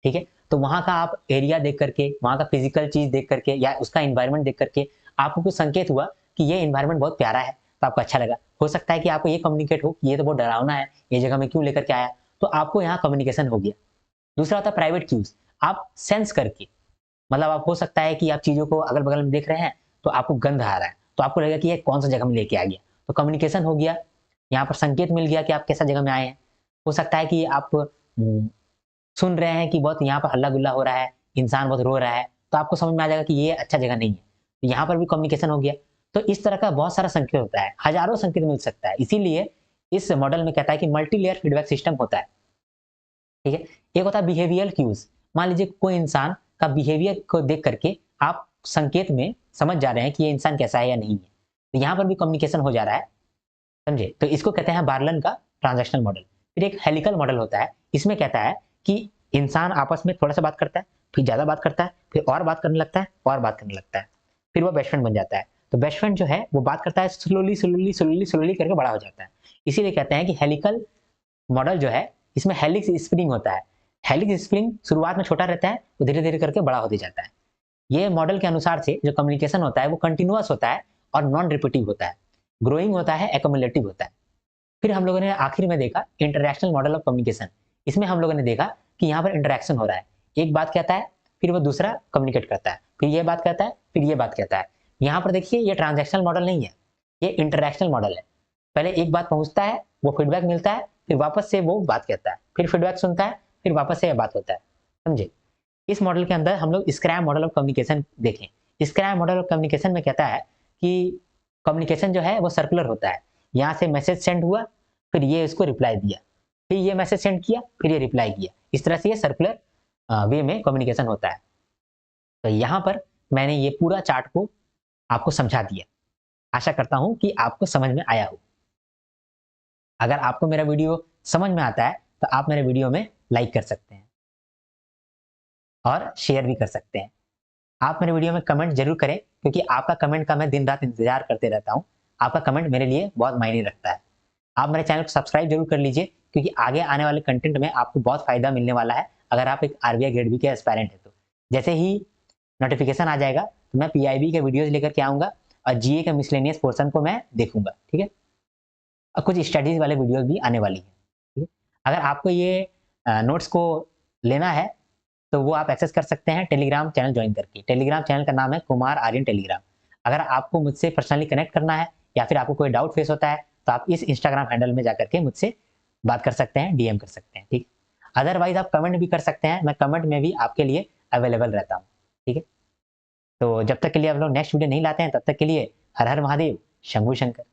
ठीक है, तो वहाँ का आप एरिया देख करके, वहाँ का फिजिकल चीज देख करके या उसका इन्वायरमेंट देख करके आपको कुछ संकेत हुआ कि ये इन्वायरमेंट बहुत प्यारा है, तो आपको अच्छा लगा। हो सकता है कि आपको ये कम्युनिकेट हो कि ये तो बहुत डरावना है, ये जगह में क्यों लेकर के आया, तो आपको यहाँ कम्युनिकेशन हो गया। दूसरा होता है प्राइवेट क्यूज, आप सेंस करके, मतलब आप हो सकता है कि आप चीजों को अगल बगल में देख रहे हैं तो आपको गंध आ रहा है, तो आपको लगेगा कि ये कौन सा जगह में लेके आ गया, तो कम्युनिकेशन हो गया। यहाँ पर संकेत मिल गया कि आप कैसा जगह में आए हैं। हो सकता है कि आप सुन रहे हैं कि बहुत यहाँ पर हल्ला गुल्ला हो रहा है, इंसान बहुत रो रहा है, तो आपको समझ में आ जाएगा कि ये अच्छा जगह नहीं है, तो यहाँ पर भी कम्युनिकेशन हो गया। तो इस तरह का बहुत सारा संकेत होता है, हजारों संकेत मिल सकता है। इसीलिए इस मॉडल में कहता है कि मल्टी लेयर फीडबैक सिस्टम होता है, ठीक है। एक होता है बिहेवियर क्यूज, मान लीजिए कोई इंसान का बिहेवियर को देख करके आप संकेत में समझ जा रहे हैं कि ये इंसान कैसा है या नहीं है, तो यहाँ पर भी कम्युनिकेशन हो जा रहा है, समझे। तो इसको कहते हैं बार्लन का ट्रांजैक्शनल मॉडल। फिर एक हेलिकल मॉडल होता है, इसमें कहता है कि इंसान आपस में थोड़ा सा बात करता है, फिर ज्यादा बात करता है, फिर और बात करने लगता है, और बात करने लगता है, फिर वो बेस्ट फ्रेंड बन जाता है। तो बेस्ट फ्रेंड जो है वो बात करता है, स्लोली स्लोली स्लोली स्लोली करके बड़ा हो जाता है। इसीलिए कहते हैं कि हेलिकल मॉडल जो है, इसमें हेलिक्स स्प्रिंग होता है। हेलिक्स स्प्रिंग शुरुआत में छोटा रहता है, वो धीरे धीरे करके बड़ा होते जाता है। ये मॉडल के अनुसार से जो कम्युनिकेशन होता है वो कंटिन्यूअस होता है और नॉन रिपीटिव होता है, ग्रोइंग होता है, एक्युमुलेटिव होता है। फिर हम लोगों ने आखिर में देखा इंटरैक्शनल मॉडल ऑफ कम्युनिकेशन। इसमें हम लोगों ने देखा कि यहाँ पर इंटरैक्शन हो रहा है, एक बात कहता है, फिर वो दूसरा कम्युनिकेट करता है, फिर ये बात कहता है, फिर ये बात कहता है। यहाँ पर देखिए ये ट्रांजैक्शनल मॉडल नहीं है, ये इंटरैक्शनल मॉडल है। पहले एक बात पहुंचता है, वो फीडबैक मिलता है, फिर वापस से वो बात कहता है, फिर फीडबैक सुनता है, फिर वापस से यह बात होता है, समझे। इस मॉडल के अंदर हम लोग स्क्रैम मॉडल ऑफ कम्युनिकेशन देखें। स्क्रैम मॉडल ऑफ कम्युनिकेशन में कहता है कि कम्युनिकेशन जो है वो सर्कुलर होता है। यहाँ से मैसेज सेंड हुआ, फिर ये इसको रिप्लाई दिया, फिर ये मैसेज सेंड किया, फिर ये रिप्लाई किया, इस तरह से ये सर्कुलर वे में कम्युनिकेशन होता है। तो यहाँ पर मैंने ये पूरा चार्ट को आपको समझा दिया, आशा करता हूँ कि आपको समझ में आया हो। अगर आपको मेरा वीडियो समझ में आता है तो आप मेरे वीडियो में लाइक कर सकते हैं और शेयर भी कर सकते हैं। आप मेरे वीडियो में कमेंट जरूर करें, क्योंकि आपका कमेंट का मैं दिन रात इंतजार करते रहता हूँ। आपका कमेंट मेरे लिए बहुत मायने रखता है। आप मेरे चैनल को सब्सक्राइब जरूर कर लीजिए, क्योंकि आगे आने वाले कंटेंट में आपको बहुत फायदा मिलने वाला है, अगर आप एक आरबीआई ग्रेड बी के एस्पायरेंट है तो। जैसे ही नोटिफिकेशन आ जाएगा तो मैं पीआईबी के वीडियोज लेकर के आऊंगा और जीए के मिसलेनियस पोर्सन को मैं देखूंगा, ठीक है। और कुछ स्टडीज वाले वीडियोज भी आने वाली है, ठीक है। अगर आपको ये नोट्स को लेना है तो वो आप एक्सेस कर सकते हैं टेलीग्राम चैनल ज्वाइन करके। टेलीग्राम चैनल का नाम है कुमार आर्यन टेलीग्राम। अगर आपको मुझसे पर्सनली कनेक्ट करना है या फिर आपको कोई डाउट फेस होता है तो आप इस इंस्टाग्राम हैंडल में जाकर के मुझसे बात कर सकते हैं, डीएम कर सकते हैं, ठीक। अदरवाइज आप कमेंट भी कर सकते हैं, मैं कमेंट में भी आपके लिए अवेलेबल रहता हूँ, ठीक है। तो जब तक के लिए आप लोग नेक्स्ट वीडियो नहीं लाते हैं, तब तक के लिए हर हर महादेव, शंभू शंकर।